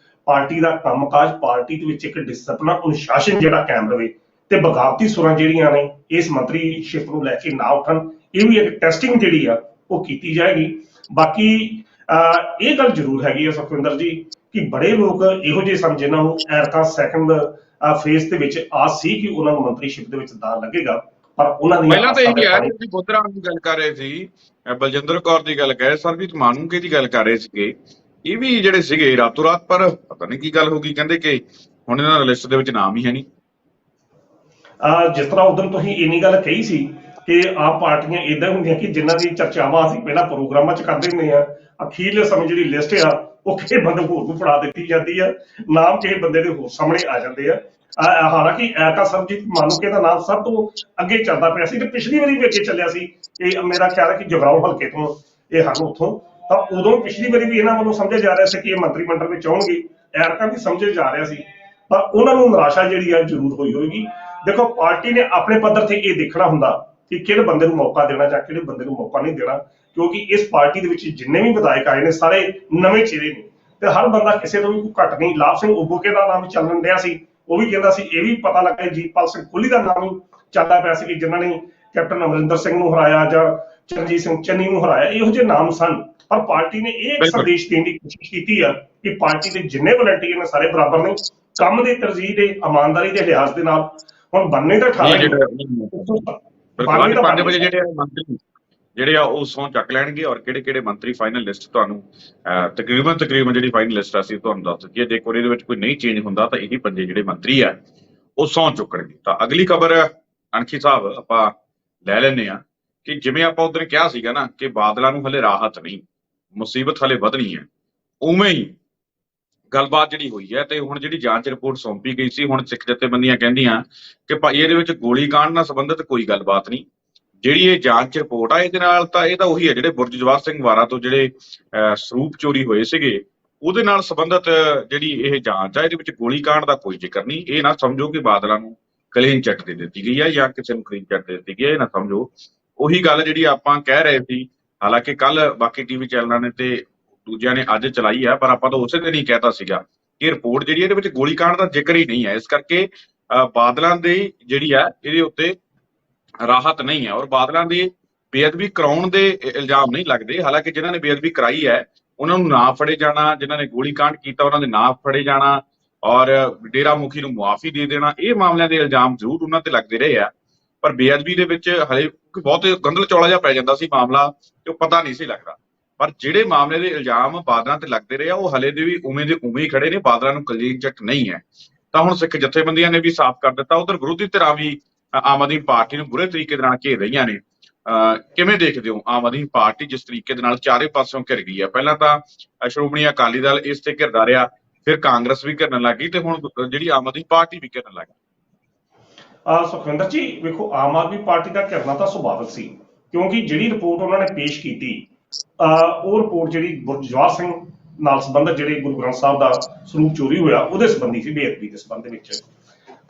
ਪਾਰਟੀ ਦਾ ਕੰਮਕਾਜ, ਪਾਰਟੀ ਦੇ ਵਿੱਚ ਇੱਕ ਡਿਸਪਲਿਨ, ਅਨੁਸ਼ਾਸਨ ਜਿਹੜਾ ਕਾਇਮ ਰਵੇ ਤੇ ਬਗਾਵਤੀ ਸੁਰਾਂ ਜਿਹੜੀਆਂ ਨੇ ਇਸ ਮੰਤਰੀਸ਼ਿਪ ਨੂੰ ਲੈ ਕੇ ਨਾ ਉੱਠਣ। ਇਹ ਵੀ ਇੱਕ ਟੈਸਟਿੰਗ ਜਿਹੜੀ ਆ ਉਹ ਕੀਤੀ ਜਾਏਗੀ। ਬਾਕੀ ਇਹ ਗੱਲ ਜ਼ਰੂਰ ਹੈਗੀ ਹੈ ਸੁਖਵਿੰਦਰ ਜੀ ਕਿ ਬੜੇ ਲੋਕ ਇਹੋ ਜਿਹੇ ਸਨ ਜਿਨ੍ਹਾਂ ਨੂੰ ਐਰਕਾ ਸੈਕੰਡ ਫੇਜ਼ ਦੇ ਵਿੱਚ ਆਸ ਸੀ ਕਿ ਉਹਨਾਂ ਨੂੰ ਮੰਤਰੀਸ਼ਿਪ ਦੇ ਵਿੱਚ ਦਾਅ ਲੱਗੇਗਾ, ਪਰ ਉਹਨਾਂ ਦੀ ਪਹਿਲਾਂ ਤਾਂ ਇਹ ਕਿਹਾ ਤੁਸੀਂ ਬੁੱਧਰਾਮ ਦੀ ਗੱਲ ਕਰ ਰਹੇ ਸੀ, ਬਲਜਿੰਦਰ ਕੌਰ ਦੀ ਗੱਲ ਕਰ ਰਹੇ, ਸਰਬਜੀਤ ਮਾਨੂਕੇ ਦੀ ਗੱਲ ਕਰ ਰਹੇ ਸੀਗੇ। ਇਹ ਵੀ ਜਿਹੜੇ ਸੀਗੇ ਰਾਤੋਂ ਰਾਤ, ਪਰ ਪਤਾ ਨਹੀਂ ਕੀ ਗੱਲ ਹੋ ਗਈ, ਕਹਿੰਦੇ ਕਿ ਹੁਣ ਇਹਨਾਂ ਦਾ ਲਿਸਟ ਦੇ ਵਿੱਚ ਨਾਮ ਹੀ ਹੈ ਨਹੀਂ। ਜਿਸ ਤਰ੍ਹਾਂ ਉਦੋਂ ਤੁਸੀਂ ਇੰਨੀ ਗੱਲ ਕਹੀ ਸੀ ਕਿ ਆਪ ਪਾਰਟੀਆਂ ਏਦਾਂ ਹੁੰਦੀਆਂ ਕਿ ਜਿਨ੍ਹਾਂ ਦੀ ਚਰਚਾਵਾਂ ਅਸੀਂ ਪਹਿਲਾਂ ਪ੍ਰੋਗਰਾਮਾਂ 'ਚ ਕਰਦੇ ਹੁੰਦੇ ਆ, ਅਖੀਰਲੇ ਸਮੇਂ ਜਿਹੜੀ ਲਿਸਟ ਆ ਉਹ ਕਿਸੇ ਬੰਦੇ ਹੋਰ ਨੂੰ ਫੜਾ ਦਿੱਤੀ ਜਾਂਦੀ ਆ, ਨਾਮ ਕਿਸੇ ਬੰਦੇ ਦੇ ਹੋਰ ਸਾਹਮਣੇ ਆ ਜਾਂਦੇ ਆ। ਹਾਲਾਂਕਿ ਐਰਕਾ ਸਰਬਜੀਤ ਮਾਨੂਕੇ ਦਾ ਨਾਮ ਸਭ ਤੋਂ ਅੱਗੇ ਚੱਲਦਾ ਪਿਆ ਸੀ ਤੇ ਪਿਛਲੀ ਵਾਰੀ ਵੀ ਅੱਗੇ ਚੱਲਿਆ ਸੀ। ਇਹ ਮੇਰਾ ਖਿਆਲ ਹੈ ਕਿ ਜਗਰਾਉਂ ਹਲਕੇ ਤੋਂ ਇਹ ਹਨ ਉੱਥੋਂ, ਤਾਂ ਉਦੋਂ ਪਿਛਲੀ ਵਾਰੀ ਵੀ ਇਹਨਾਂ ਵੱਲੋਂ ਸਮਝਿਆ ਜਾ ਰਿਹਾ ਸੀ ਕਿ ਇਹ ਮੰਤਰੀ ਮੰਡਲ ਵਿੱਚ ਆਉਣਗੇ। ਐਰਕਾ ਵੀ ਸਮਝਿਆ ਜਾ ਰਿਹਾ ਸੀ, ਪਰ ਉਹਨਾਂ ਨੂੰ ਨਿਰਾਸ਼ਾ ਜਿਹੜੀ ਆ ਜ਼ਰੂਰ ਹੋਈ ਹੋਏਗੀ। ਦੇਖੋ ਪਾਰਟੀ ਨੇ ਆਪਣੇ ਪੱਧਰ ਤੇ ਇਹ ਦੇਖਣਾ ਹੁੰਦਾ ਕਿ ਕਿਹੜੇ ਬੰਦੇ ਨੂੰ ਮੌਕਾ ਦੇਣਾ ਜਾਂ ਕਿਹੜੇ ਬੰਦੇ ਨੂੰ ਮੌਕਾ ਨਹੀਂ ਦੇਣਾ, ਕਿਉਂਕਿ ਇਸ ਪਾਰਟੀ ਦੇ ਵਿੱਚ ਜਿੰਨੇ ਵੀ ਵਿਧਾਇਕ ਆਏ ਨੇ ਸਾਰੇ ਨਵੇਂ ਚਿਹਰੇ ਨੇ ਤੇ ਹਰ ਬੰਦਾ ਕਿਸੇ ਤੋਂ ਵੀ ਕੋਈ ਘੱਟ ਨਹੀਂ। ਲਾਭ ਸਿੰਘ ਉਬੋਕੇ ਦਾ ਨਾਮ ਚੱਲਣ ਡਿਆ ਸੀ, ਉਹ ਵੀ ਕਹਿੰਦਾ ਸੀ। ਇਹ ਵੀ ਪਤਾ ਲੱਗਾ ਜੀਤਪਾਲ ਸਿੰਘ ਕੋਹਲੀ ਦਾ ਨਾਮ ਵੀ ਚੱਲਦਾ ਪਿਆ ਸੀ ਕਿ ਜਿਨ੍ਹਾਂ ਨੇ ਕੈਪਟਨ ਅਮਰਿੰਦਰ ਸਿੰਘ ਨੂੰ ਹਰਾਇਆ ਜਾਂ ਚਰਨਜੀਤ ਸਿੰਘ ਚੰਨੀ ਨੂੰ ਹਰਾਇਆ, ਇਹੋ ਜਿਹੇ ਨਾਮ ਸਨ। ਪਰ ਪਾਰਟੀ ਨੇ ਇਹ ਸੰਦੇਸ਼ ਦੇਣ ਦੀ ਕੋਸ਼ਿਸ਼ ਕੀਤੀ ਆ ਕਿ ਪਾਰਟੀ ਦੇ ਜਿੰਨੇ ਵਲੰਟੀਅਰ ਨੇ ਸਾਰੇ ਬਰਾਬਰ ਨੇ, ਕੰਮ ਦੇ ਤਰਜੀਹ ਦੇ, ਇਮਾਨਦਾਰੀ ਦੇ ਲਿਹਾਜ਼ ਦੇ ਨਾਲ। ਹੁਣ ਬੰਨੇ ਤਾਂ 18 ਜਿਹੜੇ ਆ ਉਹ ਸਹੁੰ ਚੱਕ ਲੈਣਗੇ ਔਰ ਕਿਹੜੇ ਮੰਤਰੀ ਫਾਈਨਲ ਲਿਸਟ ਤੁਹਾਨੂੰ ਤਕਰੀਬਨ ਜਿਹੜੀ ਫਾਈਨਲ ਲਿਸਟ ਆ ਅਸੀਂ ਤੁਹਾਨੂੰ ਦੱਸ ਦਿੱਤੀ ਹੈ। ਜੇਕਰ ਇਹਦੇ ਵਿੱਚ ਕੋਈ ਨਹੀਂ ਚੇਂਜ ਹੁੰਦਾ ਤਾਂ ਇਹੀ 5 ਜਿਹੜੇ ਮੰਤਰੀ ਆ ਉਹ ਸਹੁੰ ਚੁੱਕਣਗੇ। ਤਾਂ ਅਗਲੀ ਖਬਰ ਅਣਖੀ ਸਾਹਿਬ ਆਪਾਂ ਲੈ ਲੈਂਦੇ ਆ ਕਿ ਜਿਵੇਂ ਆਪਾਂ ਉਦੋਂ ਕਿਹਾ ਸੀਗਾ ਨਾ ਕਿ ਬਾਦਲਾਂ ਨੂੰ ਹਲੇ ਰਾਹਤ ਨਹੀਂ, ਮੁਸੀਬਤ ਹਲੇ ਵਧਣੀ ਹੈ, ਉਵੇਂ ਹੀ ਗੱਲਬਾਤ ਜਿਹੜੀ ਹੋਈ ਹੈ। ਤੇ ਹੁਣ ਜਿਹੜੀ ਜਾਂਚ ਰਿਪੋਰਟ ਸੌਂਪੀ ਗਈ ਸੀ, ਹੁਣ ਸਿੱਖ ਜਥੇਬੰਦੀਆਂ ਕਹਿੰਦੀਆਂ ਕਿ ਭਾਈ ਇਹਦੇ ਵਿੱਚ ਗੋਲੀਕਾਂਡ ਨਾਲ ਸੰਬੰਧਿਤ ਕੋਈ ਗੱਲਬਾਤ ਨਹੀਂ। ਜਿਹੜੀ ਇਹ ਜਾਂਚ ਰਿਪੋਰਟ ਆ ਇਹਦੇ ਨਾਲ ਤਾਂ ਇਹ ਤਾਂ ਉਹੀ ਹੈ ਜਿਹੜੇ ਬੁਰਜ ਜਵਾਹਰ ਸਿੰਘ ਵਾਰਾ ਤੋਂ ਜਿਹੜੇ ਸਰੂਪ ਚੋਰੀ ਹੋਏ ਸੀਗੇ ਉਹਦੇ ਨਾਲ ਸੰਬੰਧਿਤ ਜਿਹੜੀ ਇਹ ਜਾਂਚ ਆ, ਇਹਦੇ ਵਿੱਚ ਗੋਲੀਕਾਂਡ ਦਾ ਕੋਈ ਜ਼ਿਕਰ ਨਹੀਂ। ਇਹ ਨਾ ਸਮਝੋ ਕਿ ਬਾਦਲਾਂ ਨੂੰ ਕਲੀਨ ਚਿੱਟ ਦੇ ਦਿੱਤੀ ਗਈ ਹੈ ਜਾਂ ਕਿਸੇ ਨੂੰ ਕਲੀਨ ਚਿੱਟ ਦੇ ਦਿੱਤੀ ਗਈ ਹੈ, ਇਹ ਨਾ ਸਮਝੋ। ਉਹੀ ਗੱਲ ਜਿਹੜੀ ਆਪਾਂ ਕਹਿ ਰਹੇ ਸੀ, ਹਾਲਾਂਕਿ ਕੱਲ ਬਾਕੀ ਟੀਵੀ ਚੈਨਲਾਂ ਨੇ ਤੇ ਦੂਜਿਆਂ ਨੇ ਅੱਜ ਚਲਾਈ ਹੈ, ਪਰ ਆਪਾਂ ਤਾਂ ਉਸੇ ਦਿਨ ਹੀ ਕਹਿਤਾ ਸੀਗਾ ਕਿ ਰਿਪੋਰਟ ਜਿਹੜੀ ਇਹਦੇ ਵਿੱਚ ਗੋਲੀਕਾਂਡ ਦਾ ਜ਼ਿਕਰ ਹੀ ਨਹੀਂ ਹੈ। ਇਸ ਕਰਕੇ ਬਾਦਲਾਂ ਦੀ ਜਿਹੜੀ ਆ ਇਹਦੇ ਉੱਤੇ ਰਾਹਤ ਨਹੀਂ ਹੈ, ਔਰ ਬਾਦਲਾਂ ਦੀ ਬੇਅਦਬੀ ਕਰਾਉਣ ਦੇ ਇਲਜ਼ਾਮ ਨਹੀਂ ਲੱਗਦੇ। ਹਾਲਾਂਕਿ ਜਿਨ੍ਹਾਂ ਨੇ ਬੇਅਦਬੀ ਕਰਾਈ ਹੈ ਉਹਨਾਂ ਨੂੰ ਨਾ ਫੜੇ ਜਾਣਾ, ਜਿਨ੍ਹਾਂ ਨੇ ਗੋਲੀकांड ਕੀਤਾ ਉਹਨਾਂ ਦੇ ਨਾ ਫੜੇ ਜਾਣਾ, ਔਰ ਡੇਰਾ ਮੁਖੀ ਨੂੰ ਮੁਆਫੀ ਦੇ ਦੇਣਾ, ਇਹ ਮਾਮਲਿਆਂ ਦੇ ਇਲਜ਼ਾਮ ਜ਼ਰੂਰ ਉਹਨਾਂ ਤੇ ਲੱਗਦੇ ਰਹੇ ਆ। ਪਰ ਬੇਅਦਬੀ ਦੇ ਵਿੱਚ ਹਲੇ ਬਹੁਤ ਗੰਦਲ ਚੌੜਾ ਜਿਹਾ ਪੈ ਜਾਂਦਾ ਸੀ ਮਾਮਲਾ, ਤੇ ਉਹ ਪਤਾ ਨਹੀਂ ਸੀ ਲੱਗਦਾ। ਪਰ ਜਿਹੜੇ ਮਾਮਲੇ ਦੇ ਇਲਜ਼ਾਮ ਬਾਦਲਾਂ ਤੇ ਲੱਗਦੇ ਰਹੇ ਆ ਉਹ ਹਲੇ ਦੇ ਵੀ ਉਵੇਂ ਦੇ ਉਵੇਂ ਹੀ ਖੜੇ ਨੇ, ਬਾਦਲਾਂ ਨੂੰ ਕਲੀਨ ਚਿੱਟ ਨਹੀਂ ਹੈ। ਤਾਂ ਹੁਣ ਸਿੱਖ ਜਥੇਬੰਦੀਆਂ ਨੇ ਵੀ ਸਾਫ਼ ਕਰ ਦਿੱਤਾ, ਉਧਰ ਵਿਰੋਧੀ ਧਿਰਾਂ ਵੀ ਆਮ ਆਦਮੀ ਪਾਰਟੀ ਨੂੰ ਬੁਰੇ ਤਰੀਕੇ ਦੇ ਨਾਲ ਘੇਰ ਰਹੀਆਂ ਨੇ। ਕਿਵੇਂ ਦੇਖਦੇ ਹੋ ਆਮ ਆਦਮੀ ਪਾਰਟੀ ਜਿਸ ਤਰੀਕੇ ਦੇ ਨਾਲ ਚਾਰੇ ਪਾਸਿਓਂ ਘਿਰ ਗਈ ਹੈ? ਪਹਿਲਾਂ ਤਾਂ ਸ਼੍ਰੋਮਣੀ ਅਕਾਲੀ ਦਲ ਇਸ ਤੇ ਘਿਰਦਾ ਰਿਹਾ, ਫਿਰ ਕਾਂਗਰਸ ਵੀ ਘਿਰਨ ਲੱਗ ਗਈ, ਤੇ ਹੁਣ ਜਿਹੜੀ ਆਮ ਆਦਮੀ ਪਾਰਟੀ ਵੀ ਘਿਰਨ ਲੱਗ ਗਈ। ਸੁਖਵਿੰਦਰ ਜੀ ਵੇਖੋ, ਆਮ ਆਦਮੀ ਪਾਰਟੀ ਦਾ ਘਿਰਨਾ ਤਾਂ ਸੁਭਾਵਿਕ ਸੀ, ਕਿਉਂਕਿ ਜਿਹੜੀ ਰਿਪੋਰਟ ਉਹਨਾਂ ਨੇ ਪੇਸ਼ ਕੀਤੀ ਉਹ ਰਿਪੋਰਟ ਜਿਹੜੀ ਗੁਰਜਵਾਰ ਸਿੰਘ ਨਾਲ ਸੰਬੰਧਿਤ ਜਿਹੜੇ ਗੁਰੂ ਗ੍ਰੰਥ ਸਾਹਿਬ ਦਾ ਸਰੂਪ ਚੋਰੀ ਹੋਇਆ ਉਹਦੇ ਸੰਬੰਧੀ ਸੀ, ਬੇਅਦਬੀ ਦੇ ਸੰਬੰਧ ਵਿੱਚ।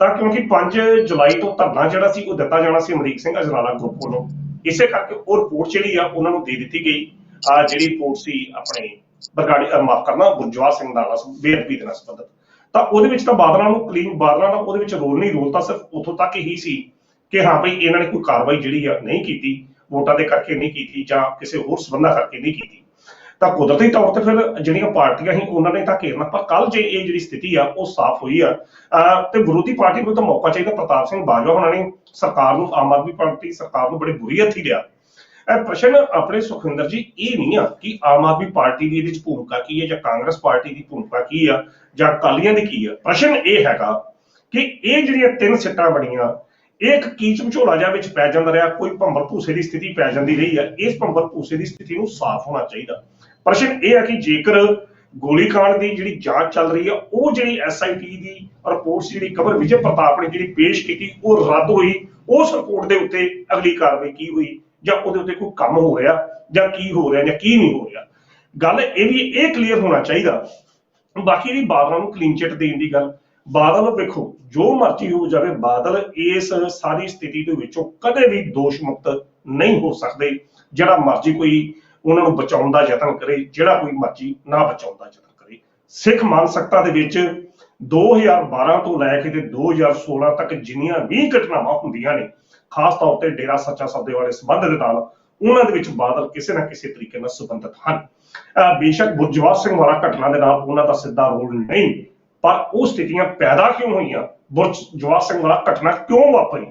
ਤਾਂ ਕਿਉਂਕਿ 5 ਜੁਲਾਈ ਤੋਂ ਧਰਨਾ ਜਿਹੜਾ ਸੀ ਉਹ ਦਿੱਤਾ ਜਾਣਾ ਸੀ ਅਮਰੀਕ ਸਿੰਘ ਅਜਨਾਲਾ ਗਰੁੱਪ ਵੱਲੋਂ, ਇਸੇ ਕਰਕੇ ਉਹ ਰਿਪੋਰਟ ਜਿਹੜੀ ਆ ਉਹਨਾਂ ਨੂੰ ਦੇ ਦਿੱਤੀ ਗਈ। ਜਿਹੜੀ ਰਿਪੋਰਟ ਸੀ ਆਪਣੇ ਮਾਫ ਕਰਨਾ ਗੁਰਜਵਾਰ ਸਿੰਘ ਨਾਲ ਬੇਅਦਬੀ ਦੇ ਨਾਲ ਸੰਬੰਧਿਤ, ਤਾਂ ਉਹਦੇ ਵਿੱਚ ਤਾਂ ਬਾਦਲਾਂ ਨੂੰ ਬਾਦਲਾਂ ਦਾ ਉਹਦੇ ਵਿੱਚ ਰੋਲ ਨਹੀਂ, ਰੋਲ ਤਾਂ ਸਿਰਫ ਉੱਥੋਂ ਤੱਕ ਹੀ ਸੀ ਕਿ ਹਾਂ ਭਾਈ ਇਹਨਾਂ ਨੇ ਕੋਈ ਕਾਰਵਾਈ ਜਿਹੜੀ ਆ ਨਹੀਂ ਕੀਤੀ, ਵੋਟਾਂ ਦੇ ਕਰਕੇ ਨਹੀਂ ਕੀਤੀ ਜਾਂ ਕਿਸੇ ਹੋਰ ਸਬੰਧਾਂ ਕਰਕੇ ਨਹੀਂ ਕੀਤੀ। ਤਾਂ ਕੁਦਰਤੀ ਤੌਰ ਤੇ ਫਿਰ ਜਿਹੜੀਆਂ ਪਾਰਟੀਆਂ ਸੀ ਉਹਨਾਂ ਨੇ ਤਾਂ ਘੇਰਨਾ। ਪਰ ਕੱਲ ਜੇ ਇਹ ਜਿਹੜੀ ਸਥਿਤੀ ਆ ਉਹ ਸਾਫ਼ ਹੋਈ ਆ ਤੇ ਵਿਰੋਧੀ ਪਾਰਟੀ ਨੂੰ ਤਾਂ ਮੌਕਾ ਚਾਹੀਦਾ। ਪ੍ਰਤਾਪ ਸਿੰਘ ਬਾਜਵਾ ਹੋਣਾ ਨੇ ਸਰਕਾਰ ਨੂੰ, ਆਮ ਆਦਮੀ ਪਾਰਟੀ ਸਰਕਾਰ ਨੂੰ ਬੜੇ ਬੁਰੀ ਹੱਥੀ ਲਿਆ। ਪ੍ਰਸ਼ਨ ਆਪਣੇ ਸੁਖਵਿੰਦਰ ਜੀ ਇਹ ਨਹੀਂ ਆ ਕਿ ਆਮ ਆਦਮੀ ਪਾਰਟੀ ਦੀ ਇਹਦੇ ਵਿੱਚ ਭੂਮਿਕਾ ਕੀ ਹੈ ਜਾਂ ਕਾਂਗਰਸ ਪਾਰਟੀ ਦੀ ਭੂਮਿਕਾ ਕੀ ਆ ਜਾਂ ਅਕਾਲੀਆਂ ਦੀ ਕੀ ਆ। ਪ੍ਰਸ਼ਨ ਇਹ ਹੈਗਾ ਕਿ ਇਹ ਜਿਹੜੀਆਂ 3 ਸਿੱਟਾਂ ਬਣੀਆਂ, ਇਹ ਇੱਕ ਕੀਚ ਵਿਚੋਲਾ ਜਿਹਾ ਵਿੱਚ ਪੈ ਜਾਂਦਾ ਰਿਹਾ, ਕੋਈ ਭੰਬਲ ਭੂਸੇ ਦੀ ਸਥਿਤੀ ਪੈ ਜਾਂਦੀ ਰਹੀ ਹੈ। ਇਸ ਭੰਬਲ ਭੂਸੇ ਦੀ ਸਥਿਤੀ ਨੂੰ ਸਾਫ਼ ਹੋਣਾ ਚਾਹੀਦਾ। ਪ੍ਰਸ਼ਨ ਇਹ ਹੈ ਕਿ ਜੇਕਰ ਗੋਲੀकांड ਦੀ ਜਿਹੜੀ ਜਾਂਚ ਚੱਲ ਰਹੀ ਆ, ਉਹ ਜਿਹੜੀ SIT ਦੀ ਰਿਪੋਰਟ ਜਿਹੜੀ ਕਮਰ ਵਿਜੇ ਪ੍ਰਤਾਪ ਨੇ ਜਿਹੜੀ ਪੇਸ਼ ਕੀਤੀ ਉਹ ਰੱਦ ਹੋਈ, ਉਸ ਰਿਪੋਰਟ ਦੇ ਉੱਤੇ ਅਗਲੀ ਕਾਰਵਾਈ ਕੀ ਹੋਈ ਜਾਂ ਉਹਦੇ ਉੱਤੇ ਕੋਈ ਕੰਮ ਹੋ ਰਿਹਾ ਜਾਂ ਕੀ ਹੋ ਰਿਹਾ ਜਾਂ ਕੀ ਨਹੀਂ ਹੋ ਰਿਹਾ। ਗੱਲ ਇਹ ਵੀ ਇਹ ਕਲੀਅਰ ਹੋਣਾ ਚਾਹੀਦਾ। ਬਾਕੀ ਦੀ ਬਾਦਲਾਂ ਨੂੰ ਕਲੀਨ ਚਿੱਟ ਦੇਣ ਦੀ ਗੱਲ, ਬਾਦਲ ਵੇਖੋ ਜੋ ਮਰਜ਼ੀ ਹੋ ਜਾਵੇ, ਬਾਦਲ ਇਸ ਸਾਰੀ ਸਥਿਤੀ ਦੇ ਵਿੱਚੋਂ ਕਦੇ ਵੀ ਦੋਸ਼ ਮੁਕਤ ਨਹੀਂ ਹੋ ਸਕਦੇ। ਜਿਹੜਾ ਮਰਜ਼ੀ ਕੋਈ ਉਹਨਾਂ ਨੂੰ ਬਚਾਉਣ ਦਾ ਯਤਨ ਕਰੇ, ਜਿਹੜਾ ਕੋਈ ਮਰਜ਼ੀ ਨਾ ਬਚਾਉਣ ਦਾ ਯਤਨ ਕਰੇ। ਸਿੱਖ ਮਾਨਸਿਕਤਾ ਦੇ ਵਿੱਚ 2012 ਤੋਂ ਲੈ ਕੇ ਤੇ 2016 ਤੱਕ ਜਿੰਨੀਆਂ ਵੀ ਘਟਨਾਵਾਂ ਹੁੰਦੀਆਂ ਨੇ, ਖਾਸ ਤੌਰ ਤੇ ਡੇਰਾ ਸੱਚਾ ਸੌਦੇ ਵਾਲੇ ਸੰਬੰਧ ਦੇ ਨਾਲ, ਉਹਨਾਂ ਦੇ ਵਿੱਚ ਬਾਦਲ ਕਿਸੇ ਨਾ ਕਿਸੇ ਤਰੀਕੇ ਨਾਲ ਸੰਬੰਧਿਤ ਹਨ। ਬੇਸ਼ੱਕ ਗੁਰਜਵਾਰ ਸਿੰਘ ਵਾਲਾ ਘਟਨਾ ਦੇ ਨਾਲ ਉਹਨਾਂ ਦਾ ਸਿੱਧਾ ਰੋਲ ਨਹੀਂ, ਪਰ ਉਹ ਸਥਿਤੀਆਂ ਪੈਦਾ ਕਿਉਂ ਹੋਈਆਂ, ਗੁਰਜਵਾਰ ਸਿੰਘ ਵਾਲਾ ਘਟਨਾ ਕਿਉਂ ਵਾਪਰੀ,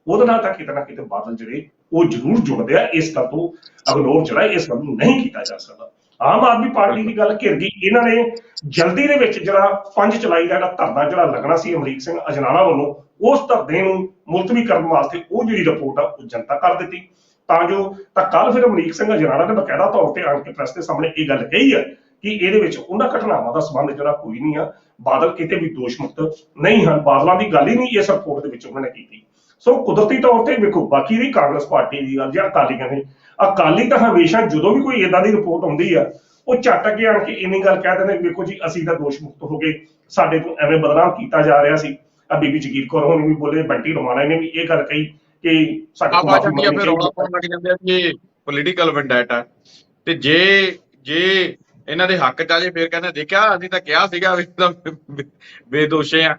ਉਹਦੇ ਨਾਲ ਤਾਂ ਕਿਤੇ ਨਾ ਕਿਤੇ ਬਾਦਲ ਜਿਹੜੇ ਉਹ ਜ਼ਰੂਰ ਜੁੜਦੇ ਆ। ਇਸ ਗੱਲ ਤੋਂ ਇਗਨੋਰ ਜਿਹੜਾ ਇਸ ਗੱਲ ਨੂੰ ਨਹੀਂ ਕੀਤਾ ਜਾ ਸਕਦਾ। ਆਮ ਆਦਮੀ ਪਾਰਟੀ ਦੀ ਗੱਲ ਘਿਰ ਗਈ, ਇਹਨਾਂ ਨੇ ਜਲਦੀ ਦੇ ਵਿੱਚ ਜਿਹੜਾ 5 ਜੁਲਾਈ ਦਾ ਧਰਨਾ ਜਿਹੜਾ ਲੱਗਣਾ ਸੀ ਅਮਰੀਕ ਸਿੰਘ ਅਜਨਾਲਾ ਵੱਲੋਂ, ਉਸ ਧਰਨੇ ਨੂੰ ਮੁਲਤਵੀ ਕਰਨ ਵਾਸਤੇ ਉਹ ਜਿਹੜੀ ਰਿਪੋਰਟ ਆ ਉਹ ਜਨਤਾ ਕਰ ਦਿੱਤੀ। ਤਾਂ ਕੱਲ ਫਿਰ ਅਮਰੀਕ ਸਿੰਘ ਅਜਨਾਲਾ ਨੇ ਬਕਾਇਦਾ ਤੌਰ ਤੇ ਆਣ ਕੇ ਪ੍ਰੈਸ ਦੇ ਸਾਹਮਣੇ ਇਹ ਗੱਲ ਕਹੀ ਹੈ ਕਿ ਇਹਦੇ ਵਿੱਚ ਉਹਨਾਂ ਘਟਨਾਵਾਂ ਦਾ ਸੰਬੰਧ ਜਿਹੜਾ ਕੋਈ ਨਹੀਂ ਆ, ਬਾਦਲ ਕਿਤੇ ਵੀ ਦੋਸ਼ ਮੁਕਤ ਨਹੀਂ ਹਨ, ਬਾਦਲਾਂ ਦੀ ਗੱਲ ਹੀ ਨਹੀਂ ਇਸ ਰਿਪੋਰਟ ਦੇ ਵਿੱਚ ਉਹਨਾਂ ਨੇ ਕੀਤੀ। ਸੋ ਕੁਦਰਤੀ ਤੌਰ ਤੇ ਵੇਖੋ, ਬਾਕੀ ਦੀ ਕਾਂਗਰਸ ਪਾਰਟੀ ਦੀ ਗੱਲ ਜਾਂ ਅਕਾਲੀਆਂ ਨੇ, ਅਕਾਲੀ ਤਾਂ ਹਮੇਸ਼ਾ ਜਦੋਂ ਵੀ ਕੋਈ ਏਦਾਂ ਦੀ ਰਿਪੋਰਟ ਆਉਂਦੀ ਆ ਉਹ ਝੱਟ ਅੱਗੇ ਆਣ ਕੇ ਇੰਨੀ ਗੱਲ ਕਹਿ ਦਿੰਦੇ, ਵੇਖੋ ਜੀ ਅਸੀਂ ਤਾਂ ਦੋਸ਼ ਮੁਕਤ ਹੋ ਗਏ, ਸਾਡੇ ਤੋਂ ਐਵੇਂ ਬਦਨਾਮ ਕੀਤਾ ਜਾ ਰਿਹਾ ਸੀ। ਬੀਬੀ ਜਗੀਰ ਕੌਰ ਹੋਣੀ ਵੀ ਬੋਲੇ, ਬੰਟੀ ਰਮਾਣਾ ਨੇ ਵੀ ਇਹ ਗੱਲ ਕਹੀ ਕਿ ਸਾਡੇ ਤੋਂ ਮਾਫੀ ਮੰਗਣੀ ਚਾਹੀਦੀ ਹੈ। ਪੋਲੀਟੀਕਲ ਵੈਂਡੈਟਾ, ਤੇ ਜੇ ਇਹਨਾਂ ਦੇ ਹੱਕ ਚ ਆ ਜੇ ਫਿਰ ਕਹਿੰਦੇ ਦੇਖਿਆ ਅਸੀਂ ਤਾਂ ਕਿਹਾ ਸੀਗਾ ਵੀ ਬੇਦੋਸ਼ੇ ਆ।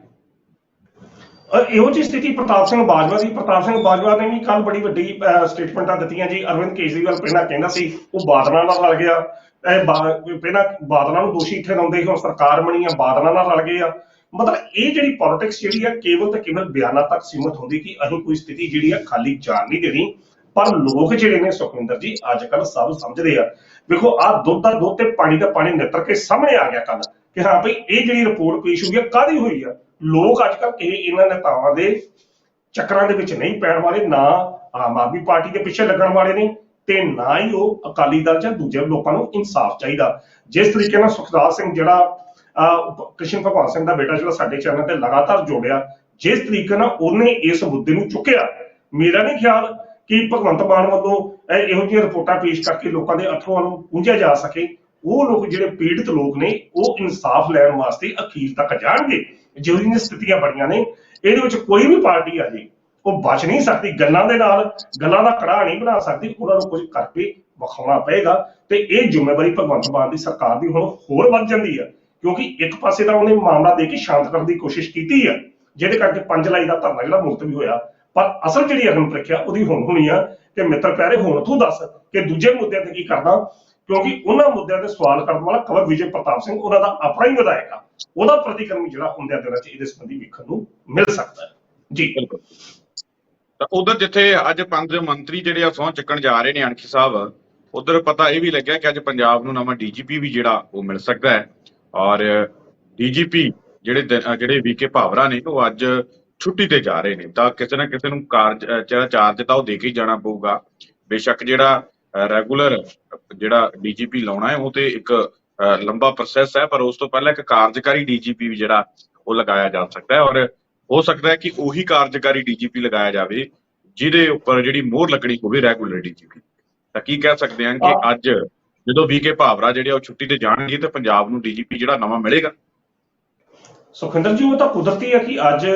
ਇਹੋ ਜਿਹੀ ਸਥਿਤੀ ਪ੍ਰਤਾਪ ਸਿੰਘ ਬਾਜਵਾ ਦੀ, ਪ੍ਰਤਾਪ ਸਿੰਘ ਬਾਜਵਾ ਨੇ ਵੀ ਕੱਲ ਬੜੀ ਵੱਡੀ ਸਟੇਟਮੈਂਟਾਂ ਦਿੱਤੀਆਂ ਜੀ। ਅਰਵਿੰਦ ਕੇਜਰੀਵਾਲ ਪਹਿਲਾਂ ਕਹਿੰਦਾ ਸੀ ਉਹ ਬਾਦਲਾਂ ਨਾਲ ਰਲ ਗਿਆ, ਪਹਿਲਾਂ ਬਾਦਲਾਂ ਨੂੰ ਦੋਸ਼ੀ ਠਹਿਰਾਉਂਦੇ ਸੀ, ਹੁਣ ਸਰਕਾਰ ਬਣੀ ਆ ਬਾਦਲਾਂ ਨਾਲ ਰਲ ਗਏ ਆ। ਮਤਲਬ ਇਹ ਜਿਹੜੀ ਪੋਲਿਟਿਕਸ ਜਿਹੜੀ ਆ ਕੇਵਲ ਤੇ ਕੇਵਲ ਬਿਆਨਾਂ ਤੱਕ ਸੀਮਤ ਹੁੰਦੀ ਕਿ ਅਸੀਂ ਕੋਈ ਸਥਿਤੀ ਜਿਹੜੀ ਆ ਖਾਲੀ ਜਾਣ ਨਹੀਂ ਦੇਣੀ। ਪਰ ਲੋਕ ਜਿਹੜੇ ਨੇ ਸੁਖਵਿੰਦਰ ਜੀ ਅੱਜ ਕੱਲ ਸਭ ਸਮਝਦੇ ਆ। ਵੇਖੋ ਆਹ ਦੁੱਧ ਦਾ ਦੁੱਧ ਤੇ ਪਾਣੀ ਦਾ ਪਾਣੀ ਨਿੱਤਰ ਕੇ ਸਾਹਮਣੇ ਆ ਗਿਆ ਕੱਲ ਕਿ ਹਾਂ ਭਾਈ ਇਹ ਜਿਹੜੀ ਰਿਪੋਰਟ ਪੇਸ਼ ਹੋਈ ਆ ਕਾਹਦੀ ਹੋਈ ਆ। ਲੋਕ ਅੱਜ ਕੱਲ ਇਹਨਾਂ ਨੇਤਾਵਾਂ ਦੇ ਚੱਕਰਾਂ ਦੇ ਵਿੱਚ ਨਹੀਂ ਪੈਣ ਵਾਲੇ, ਨਾ ਆਮ ਆਦਮੀ ਪਾਰਟੀ ਦੇ ਪਿੱਛੇ ਲੱਗਣ ਵਾਲੇ ਨੇ ਤੇ ਨਾ ਹੀ ਉਹ ਅਕਾਲੀ ਦਲ ਜਾਂ ਦੂਜੇ ਲੋਕਾਂ ਨੂੰ ਇਨਸਾਫ ਚਾਹੀਦਾ। ਜਿਸ ਤਰੀਕੇ ਨਾਲ ਸੁਖਰਾਜ ਸਿੰਘ ਜਿਹੜਾ ਕ੍ਰਿਸ਼ਨ ਭਗਵਾਨ ਸਿੰਘ ਦਾ ਬੇਟਾ ਜਿਹੜਾ ਸਾਡੇ ਚੈਨਲ ਤੇ ਲਗਾਤਾਰ ਜੋੜਿਆ, ਜਿਸ ਤਰੀਕੇ ਨਾਲ ਉਹਨੇ ਇਸ ਮੁੱਦੇ ਨੂੰ ਚੁੱਕਿਆ, ਮੇਰਾ ਨਹੀਂ ਖਿਆਲ ਕਿ ਭਗਵੰਤ ਮਾਨ ਵੱਲੋਂ ਇਹੋ ਜਿਹੀਆਂ ਰਿਪੋਰਟਾਂ ਪੇਸ਼ ਕਰਕੇ ਲੋਕਾਂ ਦੇ ਅਥਰੂਆਂ ਨੂੰ ਪੂੰਝਿਆ ਜਾ ਸਕੇ। ਉਹ ਲੋਕ ਜਿਹੜੇ ਪੀੜਤ ਲੋਕ ਨੇ ਉਹ ਇਨਸਾਫ ਲੈਣ ਵਾਸਤੇ ਅਖੀਰ ਤੱਕ ਜਾਣਗੇ। ਜਿਹੋ ਜਿਹੀਆਂ ਸਥਿਤੀਆਂ ਬਣੀਆਂ ਨੇ ਇਹਦੇ ਵਿੱਚ ਕੋਈ ਵੀ ਪਾਰਟੀ ਆ ਜੇ ਉਹ ਬਚ ਨਹੀਂ ਸਕਦੀ, ਗੱਲਾਂ ਦੇ ਨਾਲ ਗੱਲਾਂ ਦਾ ਕੜਾਹ ਨਹੀਂ ਬਣਾ ਸਕਦੀ। ਉਹਨਾਂ ਨੂੰ ਕੁਝ ਕਰਕੇ ਵਿਖਾਉਣਾ ਪਏਗਾ ਤੇ ਇਹ ਜ਼ਿੰਮੇਵਾਰੀ ਭਗਵੰਤ ਮਾਨ ਦੀ ਸਰਕਾਰ ਦੀ ਹੁਣ ਹੋਰ ਵੱਧ ਜਾਂਦੀ ਆ, ਕਿਉਂਕਿ ਇੱਕ ਪਾਸੇ ਤਾਂ ਉਹਨੇ ਮਾਮਲਾ ਦੇ ਕੇ ਸ਼ਾਂਤ ਕਰਨ ਦੀ ਕੋਸ਼ਿਸ਼ ਕੀਤੀ ਆ, ਜਿਹਦੇ ਕਰਕੇ 5 ਜੁਲਾਈ ਦਾ ਧਰਨਾ ਜਿਹੜਾ ਮੁਲਤਵੀ ਹੋਇਆ। ਪਰ ਅਸਲ ਜਿਹੜੀ ਅਗਨ ਪ੍ਰੀਖਿਆ ਉਹਦੀ ਹੁਣ ਹੋਣੀ ਆ ਕਿ ਮਿੱਤਰ ਪਿਆਰੇ ਹੁਣ ਤੂੰ ਦੱਸ ਕਿ ਦੂਜੇ ਮੁੱਦਿਆਂ ਤੇ ਕੀ ਕਰਨਾ, ਕਿਉਂਕਿ ਉਹਨਾਂ ਮੁੱਦਿਆਂ ਤੇ ਸਵਾਲ ਕਰਨ ਵਾਲਾ ਖਬਰ ਵਿਜੇ ਪ੍ਰਤਾਪ ਸਿੰਘ ਉਹਨਾਂ ਦਾ ਆਪਣਾ ਹੀ ਵਿਧਾਇਕ ਆ, ਉਹਦਾ ਪ੍ਰਤੀਕਰਮ ਜਿਹੜਾ ਹੁੰਦਿਆਂ ਦਿਨਾਂ 'ਚ ਇਹਦੇ ਸੰਬੰਧੀ ਵੇਖਣ ਨੂੰ ਮਿਲ ਸਕਦਾ ਹੈ ਜੀ। ਬਿਲਕੁਲ। ਤਾਂ ਉਧਰ ਜਿੱਥੇ ਅੱਜ 5 ਮੰਤਰੀ ਜਿਹੜੇ ਆ ਸਹੁੰ ਚੁੱਕਣ ਜਾ ਰਹੇ ਨੇ ਅਣਖੀ ਸਾਹਿਬ, ਉਧਰ ਪਤਾ ਇਹ ਵੀ ਲੱਗਿਆ ਕਿ ਅੱਜ ਪੰਜਾਬ ਨੂੰ ਨਵਾਂ ਡੀਜੀਪੀ ਵੀ ਜਿਹੜਾ ਉਹ ਮਿਲ ਸਕਦਾ ਹੈ। ਔਰ ਡੀਜੀਪੀ ਜਿਹੜੇ ਵੀਕੇ ਭਾਵਰਾ ਨੇ ਉਹ ਅੱਜ ਛੁੱਟੀ ਤੇ ਜਾ ਰਹੇ ਨੇ, ਤਾਂ ਕਿਸੇ ਨਾ ਕਿਸੇ ਨੂੰ ਚਾਰਜ ਤਾਂ ਉਹ ਦੇ ਕੇ ਹੀ ਜਾਣਾ ਪਊਗਾ। ਬੇਸ਼ੱਕ ਜਿਹੜਾ ਰੈਗੂਲਰ ਜਿਹੜਾ ਡੀਜੀਪੀ ਲਾਉਣਾ ਹੈ ਉਹ ਤੇ ਇੱਕ ਲੰਬਾ ਪ੍ਰੋਸੈਸ ਹੈ, ਪਰ ਉਸ ਤੋਂ ਪਹਿਲਾਂ ਇੱਕ ਕਾਰਜਕਾਰੀ ਡੀਜੀਪੀ ਵੀ ਜਿਹੜਾ ਉਹ ਲਗਾਇਆ ਜਾ ਸਕਦਾ ਹੈ। ਔਰ ਹੋ ਸਕਦਾ ਹੈ ਕਿ ਉਹੀ ਕਾਰਜਕਾਰੀ ਡੀਜੀਪੀ ਲਗਾਇਆ ਜਾਵੇ ਜਿਹਦੇ ਉੱਪਰ ਜਿਹੜੀ ਮੋਹਰ ਲੱਗਣੀ ਹੋਵੇ ਰੈਗੂਲਰ ਡੀਜੀਪੀ। ਤਾਂ ਕੀ ਕਹਿ ਸਕਦੇ ਹਾਂ ਕਿ ਅੱਜ ਜਦੋਂ ਵੀਕੇ ਭਾਵਰਾ ਜਿਹੜੇ ਉਹ ਛੁੱਟੀ ਤੇ ਜਾਣਗੇ ਤੇ ਪੰਜਾਬ ਨੂੰ ਡੀਜੀਪੀ ਜਿਹੜਾ ਨਵਾਂ ਮਿਲੇਗਾ? ਸੁਖਿੰਦਰ ਜੀ, ਉਹ ਤਾਂ ਕੁਦਰਤੀ ਹੈ ਕਿ ਅੱਜ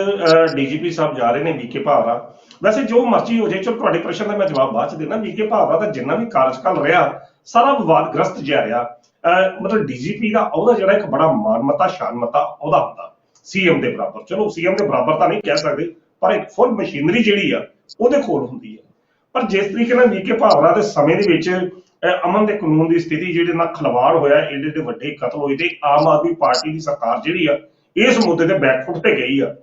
ਡੀਜੀਪੀ ਸਾਹਿਬ ਜਾ ਰਹੇ ਨੇ ਵੀਕੇ ਭਾਵਰਾ। ਵੈਸੇ ਜੋ ਮਰਜ਼ੀ ਹੋ ਜਾਏ, ਚਲੋ ਤੁਹਾਡੇ ਪ੍ਰਸ਼ਨ ਦਾ ਮੈਂ ਜਵਾਬ ਬਾਅਦ ਚ ਦੇਣਾ। ਵੀਕੇ ਭਾਵਰਾ ਦਾ ਜਿੰਨਾ ਵੀ ਕਾਰਜਕਾਲ ਰਿਹਾ ਸਾਰਾ ਵਿਵਾਦਗ੍ਰਸਤ ਜਿਹਾ ਰਿਹਾ। ਮਤਲਬ ਡੀਜੀਪੀ ਦਾ ਉਹਦਾ ਜਿਹੜਾ ਇੱਕ ਬੜਾ ਮਾਨਮਤਾ ਸ਼ਾਨਮਤਾ ਉਹਦਾ ਹੁੰਦਾ ਸੀਐਮ ਦੇ ਬਰਾਬਰ। ਚਲੋ ਸੀਐਮ ਦੇ ਬਰਾਬਰ ਤਾਂ ਨਹੀਂ ਕਹਿ ਸਕਦੇ, ਪਰ ਇੱਕ ਫੁੱਲ ਮਸ਼ੀਨਰੀ ਜਿਹੜੀ ਆ ਉਹਦੇ ਕੋਲ ਹੁੰਦੀ ਹੈ। ਪਰ ਜਿਸ ਤਰੀਕੇ ਨਾਲ ਵੀਕੇ ਭਾਵਰਾ ਦੇ ਸਮੇਂ ਦੇ ਵਿੱਚ ਅਮਨ ਤੇ ਕਾਨੂੰਨ ਦੀ ਸਥਿਤੀ ਜਿਹੜੇ ਨਾਲ ਖਿਲਵਾੜ ਹੋਇਆ, ਏਡੇ ਵੱਡੇ ਕਤਲ ਹੋਏ ਤੇ ਆਮ ਆਦਮੀ ਪਾਰਟੀ ਦੀ ਸਰਕਾਰ ਜਿਹੜੀ ਆ ਇਸ ਮੁੱਦੇ ਤੇ ਬੈਕਫੁੱਟ ਤੇ ਗਈ ਆ,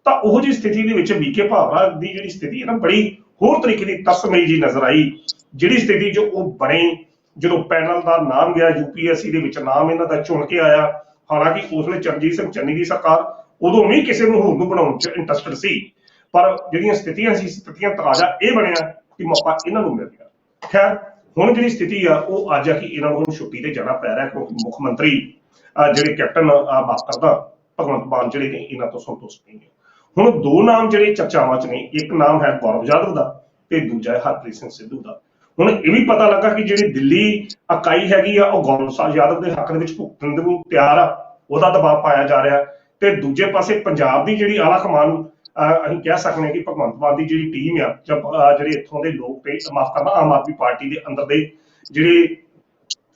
ਤਾਂ ਉਹੋ ਜਿਹੀ ਸਥਿਤੀ ਦੇ ਵਿੱਚ ਵੀਕੇ ਭਾਵਰਾ ਦੀ ਜਿਹੜੀ ਸਥਿਤੀ ਹੈ ਨਾ ਬੜੀ ਹੋਰ ਤਰੀਕੇ ਦੀ ਤਸਮਈ ਜੀ ਨਜ਼ਰ ਆਈ। ਜਿਹੜੀ ਸਥਿਤੀ ਜੋ ਉਹ ਬਣੀ ਜਦੋਂ ਪੈਨਲ ਦਾ ਨਾਮ ਗਿਆ ਯੂਪੀਐਸਸੀ ਦੇ ਵਿੱਚ, ਨਾਮ ਇਹਨਾਂ ਦਾ ਚੁਣ ਕੇ ਆਇਆ। ਹਾਲਾਂਕਿ ਉਸ ਵੇਲੇ ਚਰਨਜੀਤ ਸਿੰਘ ਚੰਨੀ ਦੀ ਸਰਕਾਰ ਉਦੋਂ ਵੀ ਕਿਸੇ ਨੂੰ ਹੋਰ ਨੂੰ ਬਣਾਉਣ 'ਚ ਇੰਟਰਸਟਡ ਸੀ, ਪਰ ਜਿਹੜੀਆਂ ਸਥਿਤੀਆਂ ਸੀ ਸਥਿਤੀਆਂ ਤਰਾਜਾ ਇਹ ਬਣਿਆ ਕਿ ਮੌਕਾ ਇਹਨਾਂ ਨੂੰ ਮਿਲ ਗਿਆ। ਖੈਰ ਹੁਣ ਜਿਹੜੀ ਸਥਿਤੀ ਆ ਉਹ ਅੱਜ ਆ ਕਿ ਇਹਨਾਂ ਨੂੰ ਛੁੱਟੀ ਤੇ ਜਾਣਾ ਪੈ ਰਿਹਾ, ਕਿਉਂਕਿ ਮੁੱਖ ਮੰਤਰੀ ਜਿਹੜੇ ਕੈਪਟਨ ਬਾਸਟਰ ਦਾ ਭਗਵੰਤ ਮਾਨ ਜਿਹੜੇ ਨੇ ਇਹਨਾਂ ਤੋਂ ਸੰਤੁਸ਼ਟ ਨਹੀਂ ਹੈ। ਹੁਣ ਦੋ ਨਾਮ ਜਿਹੜੇ ਚਰਚਾਵਾਂ 'ਚ ਨੇ, ਇੱਕ ਨਾਮ ਹੈ ਗੌਰਵ ਯਾਦਵ ਦਾ ਤੇ ਦੂਜਾ ਹੈ ਹਰਪ੍ਰੀਤ ਸਿੰਘ ਸਿੱਧੂ ਦਾ। ਹੁਣ ਇਹ ਵੀ ਪਤਾ ਲੱਗਾ ਕਿ ਜਿਹੜੀ ਦਿੱਲੀ ਇਕਾਈ ਹੈਗੀ ਆ ਉਹ ਗੌਰਵ ਯਾਦਵ ਦੇ ਹੱਕ ਦੇ ਵਿੱਚ ਭੁਗਤਣ ਨੂੰ ਤਿਆਰ ਆ, ਉਹਦਾ ਦਬਾਅ ਪਾਇਆ ਜਾ ਰਿਹਾ। ਤੇ ਦੂਜੇ ਪਾਸੇ ਪੰਜਾਬ ਦੀ ਜਿਹੜੀ ਆਲਾ ਕਮਾਨ ਅਸੀਂ ਕਹਿ ਸਕਦੇ ਹਾਂ ਕਿ ਭਗਵੰਤ ਮਾਨ ਦੀ ਜਿਹੜੀ ਟੀਮ ਆ, ਜਿਹੜੇ ਇੱਥੋਂ ਦੇ ਲੋਕ ਤੇ ਮਾਫ ਕਰਨਾ ਆਮ ਆਦਮੀ ਪਾਰਟੀ ਦੇ ਅੰਦਰ ਦੇ ਜਿਹੜੇ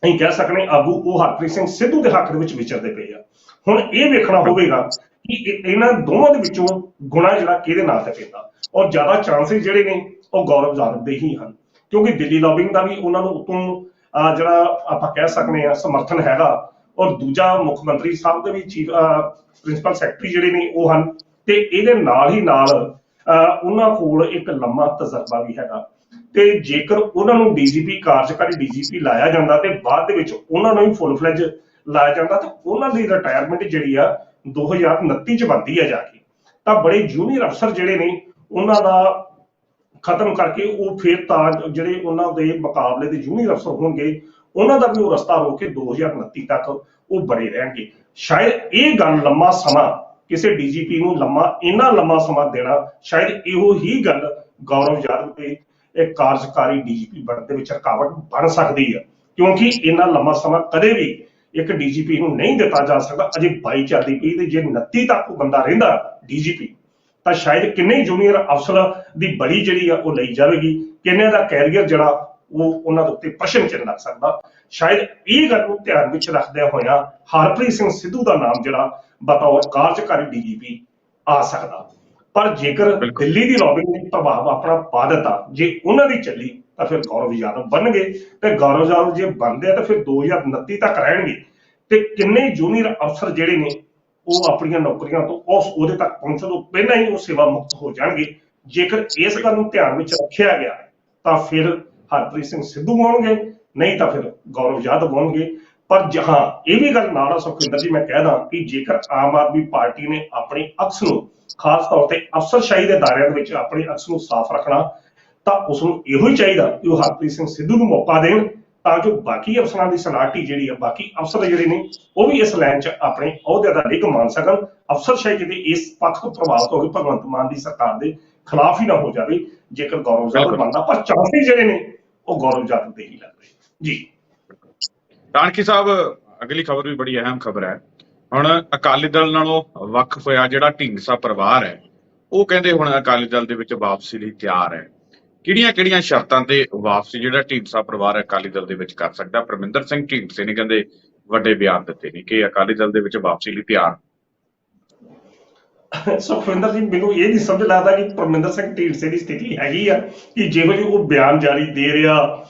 ਅਸੀਂ ਕਹਿ ਸਕਦੇ ਆਗੂ, ਉਹ ਹਰਪ੍ਰੀਤ ਸਿੰਘ ਸਿੱਧੂ ਦੇ ਹੱਕ ਦੇ ਵਿੱਚ ਵਿਚਰਦੇ ਪਏ ਆ। ਹੁਣ ਇਹ ਵੇਖਣਾ ਹੋਵੇਗਾ ਕਿ ਇਹਨਾਂ ਦੋਵਾਂ ਦੇ ਵਿੱਚੋਂ ਗੁਣਾ ਜਿਹੜਾ ਕਿਹਦੇ ਨਾਂ ਤੇ ਪੈਂਦਾ, ਔਰ ਜ਼ਿਆਦਾ ਚਾਂਸਸ ਜਿਹੜੇ ਨੇ ਉਹ ਗੌਰਵ ਯਾਦਵ ਦੇ ਹੀ ਹਨ, ਕਿਉਂਕਿ ਦਿੱਲੀ ਲੌਬਿੰਗ ਦਾ ਵੀ ਉਹਨਾਂ ਨੂੰ ਉਤੋਂ ਜਿਹੜਾ ਆਪਾਂ ਕਹਿ ਸਕਦੇ ਹਾਂ ਸਮਰਥਨ ਹੈਗਾ, ਔਰ ਦੂਜਾ ਮੁੱਖ ਮੰਤਰੀ ਸਾਹਿਬ ਦੇ ਵੀ ਚੀਫ ਪ੍ਰਿੰਸੀਪਲ ਸੈਕਟਰੀ ਜਿਹੜੇ ਨੇ ਉਹ ਹਨ, ਤੇ ਇਹਦੇ ਨਾਲ ਹੀ ਨਾਲ ਉਹਨਾਂ ਕੋਲ ਇੱਕ ਲੰਮਾ ਤਜਰਬਾ ਵੀ ਹੈਗਾ। ਤੇ ਜੇਕਰ ਉਹਨਾਂ ਨੂੰ ਡੀਜੀਪੀ ਕਾਰਜਕਾਰੀ ਡੀਜੀਪੀ ਲਾਇਆ ਜਾਂਦਾ ਤੇ ਬਾਅਦ ਦੇ ਵਿੱਚ ਉਹਨਾਂ ਨੂੰ ਹੀ ਫੁੱਲ ਫਲੈਜ ਲਾਇਆ ਜਾਂਦਾ ਤਾਂ ਉਹਨਾਂ ਦੀ ਰਿਟਾਇਰਮੈਂਟ ਜਿਹੜੀ ਆ 2029 ਚ ਬਣਦੀ ਆ ਜਾ ਕੇ। ਤਾਂ ਬੜੇ ਜੂਨੀਅਰ ਅਫਸਰ ਜਿਹੜੇ ਨੇ ਉਹਨਾਂ ਦਾ ਖਤਮ ਕਰਕੇ ਉਹ ਫਿਰ ਤਾਂ ਜਿਹੜੇ ਉਹਨਾਂ ਦੇ ਮੁਕਾਬਲੇ ਦੇ ਜੂਨੀਅਰ ਅਫਸਰ ਹੋਣਗੇ ਉਹਨਾਂ ਦਾ ਵੀ ਉਹ ਰਸਤਾ ਰੋਕ ਕੇ 2029 ਤੱਕ ਉਹ ਬਣੇ ਰਹਿਣਗੇ। ਸ਼ਾਇਦ ਇਹ ਗੱਲ ਲੰਮਾ ਸਮਾਂ ਕਿਸੇ ਡੀਜੀਪੀ ਨੂੰ ਇੰਨਾ ਲੰਮਾ ਸਮਾਂ ਦੇਣਾ, ਸ਼ਾਇਦ ਇਹੋ ਹੀ ਗੱਲ ਗੌਰਵ ਯਾਦਵ ਦੇ ਇਹ ਕਾਰਜਕਾਰੀ ਡੀਜੀਪੀ ਬਣਨ ਦੇ ਵਿੱਚ ਰੁਕਾਵਟ ਬਣ ਸਕਦੀ ਆ, ਕਿਉਂਕਿ ਇੰਨਾ ਲੰਮਾ ਸਮਾਂ ਕਦੇ ਵੀ ਇੱਕ ਡੀਜੀਪੀ ਨੂੰ ਨਹੀਂ ਦਿੱਤਾ ਜਾ ਸਕਦਾ। ਅਜੇ 22 ਚੱਲਦੀ ਪਈ ਤੇ ਜੇ 29 ਤੱਕ ਉਹ ਬੰਦਾ ਰਹਿੰਦਾ ਡੀਜੀਪੀ ਤਾਂ ਸ਼ਾਇਦ ਕਿੰਨੇ ਜੂਨੀਅਰ ਅਫਸਰ ਦੀ ਬੜੀ ਜਿਹੜੀ ਆ ਉਹ ਲਈ ਜਾਵੇਗੀ, ਕਿੰਨੇ ਦਾ ਕੈਰੀਅਰ ਜਿਹੜਾ ਉਹ ਉਹਨਾਂ ਦੇ ਉੱਤੇ ਪ੍ਰਸ਼ਨ ਚਿੰਨ੍ਹ ਲੱਗ ਸਕਦਾ। ਸ਼ਾਇਦ ਇਹ ਗੱਲ ਨੂੰ ਧਿਆਨ ਵਿੱਚ ਰੱਖਦਿਆਂ ਹੋਇਆਂ ਹਰਪ੍ਰੀਤ ਸਿੰਘ ਸਿੱਧੂ ਦਾ ਨਾਮ ਜਿਹੜਾ ਬਤੌਰ ਕਾਰਜਕਾਰੀ ਡੀਜੀਪੀ ਆ ਸਕਦਾ। ਪਰ ਜੇਕਰ ਦਿੱਲੀ ਦੀ ਲੌਬਿੰਗ ਨੇ ਪ੍ਰਭਾਵ ਆਪਣਾ ਪਾ ਦਿੱਤਾ, ਜੇ ਉਹਨਾਂ ਦੀ ਚੱਲੀ ਤਾਂ ਫਿਰ ਗੌਰਵ ਯਾਦਵ ਬਣਨਗੇ, ਤੇ ਗੌਰਵ ਯਾਦਵ ਜੇ ਬਣਦੇ ਆ ਤਾਂ ਫਿਰ 2029 ਤੱਕ ਰਹਿਣਗੇ। ਤੇ ਕਿੰਨੇ ਜੂਨੀਅਰ ਅਫਸਰ ਜਿਹੜੇ ਨੇ ਉਹ ਆਪਣੀਆਂ ਨੌਕਰੀਆਂ ਤੋਂ ਉਹਦੇ ਤੱਕ ਪਹੁੰਚਣ ਤੋਂ ਪਹਿਲਾਂ ਹੀ ਉਹ ਸੇਵਾ ਮੁਕਤ ਹੋ ਜਾਣਗੇ। ਜੇਕਰ ਇਸ ਗੱਲ ਨੂੰ ਧਿਆਨ ਵਿੱਚ ਰੱਖਿਆ ਗਿਆ ਤਾਂ ਫਿਰ ਹਰਪ੍ਰੀਤ ਸਿੰਘ ਸਿੱਧੂ ਹੋਣਗੇ, ਨਹੀਂ ਤਾਂ ਫਿਰ ਗੌਰਵ ਯਾਦਵ ਹੋਣਗੇ। ਪਰ ਜਹਾਂ ਇਹ ਵੀ ਗੱਲ ਨਾਲ ਸੁਖਵਿੰਦਰ ਜੀ ਮੈਂ ਕਹਿਦਾ ਕਿ ਜੇਕਰ ਆਮ ਆਦਮੀ ਪਾਰਟੀ ਨੇ ਆਪਣੀ ਅਕਸ ਨੂੰ ਖਾਸ ਤੌਰ ਤੇ ਅਫਸਰਸ਼ਾਹੀ ਦੇ ਦਾਇਰਿਆਂ ਦੇ ਵਿੱਚ ਆਪਣੀ ਅਕਸ ਨੂੰ ਸਾਫ਼ ਰੱਖਣਾ ਤਾਂ ਉਸ ਨੂੰ ਇਹੋ ਹੀ ਚਾਹੀਦਾ ਕਿ ਉਹ ਹਰਪ੍ਰੀਤ ਸਿੰਘ ਸਿੱਧੂ ਨੂੰ ਮੌਕਾ ਦੇਣ, ਤਾਂ ਜੋ ਬਾਕੀ ਅਫਸਰਾਂ ਦੀ ਸਨਾਟੀ ਜਿਹੜੀ ਆ, ਬਾਕੀ ਅਫਸਰ ਜਿਹੜੇ ਨੇ ਉਹ ਵੀ ਇਸ ਲਾਈਨ 'ਚ ਆਪਣੇ ਅਹੁਦੇ ਦਾ ਲਿਖ ਮੰਨ ਸਕਣ। ਅਫਸਰਸ਼ਾਹੀ ਕਿਤੇ ਇਸ ਪੱਖ ਤੋਂ ਪ੍ਰਭਾਵਿਤ ਹੋ ਕੇ ਭਗਵੰਤ ਮਾਨ ਦੀ ਸਰਕਾਰ ਦੇ ਖਿਲਾਫ ਹੀ ਨਾ ਹੋ ਜਾਵੇ ਜੇਕਰ ਗੌਰਵ ਯਾਦਵ ਬਣਦਾ। ਪਰ ਚਾਂਸਸ ਜਿਹੜੇ ਨੇ ਉਹ ਗੌਰਵ ਯਾਦਵ ਦੇ ਹੀ ਲੱਗ ਰਹੇ ਜੀ। ਰਾਣਕੀ ਸਾਹਿਬ, ਅਗਲੀ ਖਬਰ ਵੀ ਬੜੀ ਅਹਿਮ ਖਬਰ ਹੈ। ਹੁਣ ਅਕਾਲੀ ਦਲ ਨਾਲੋਂ ਵੱਖ ਹੋਇਆ ਜਿਹੜਾ ਢੀਂਡਸਾ ਪਰਿਵਾਰ ਹੈ, ਉਹ ਕਹਿੰਦੇ ਹੁਣ ਅਕਾਲੀ ਦਲ ਦੇ ਵਿੱਚ ਵਾਪਸੀ ਲਈ ਤਿਆਰ ਹੈ। ਕਿਹੜੀਆਂ ਸ਼ਰਤਾਂ ਤੇ ਵਾਪਸੀ ਜਿਹੜਾ ਢੀਂਡਸਾ ਪਰਿਵਾਰ ਅਕਾਲੀ ਦਲ ਦੇ ਵਿੱਚ ਕਰ ਸਕਦਾ? ਪਰਮਿੰਦਰ ਸਿੰਘ ਢੀਂਡਸੇ ਨੇ ਕਹਿੰਦੇ ਵੱਡੇ ਬਿਆਨ ਦਿੱਤੇ ਨੇ ਕਿ ਅਕਾਲੀ ਦਲ ਦੇ ਵਿੱਚ ਵਾਪਸੀ ਲਈ ਤਿਆਰ। ਸੁਖਵਿੰਦਰ ਜੀ ਮੈਨੂੰ ਇਹ ਨਹੀਂ ਸਮਝ ਲੱਗਦਾ ਕਿ ਪਰਮਿੰਦਰ ਸਿੰਘ ਢੀਂਡਸੇ ਦੀ ਸਥਿਤੀ ਹੈਗੀ ਆ ਕਿ ਜਿਹੋ ਜਿਹੀ ਉਹ ਬਿਆਨ ਜਾਰੀ ਦੇ ਰਿਹਾ,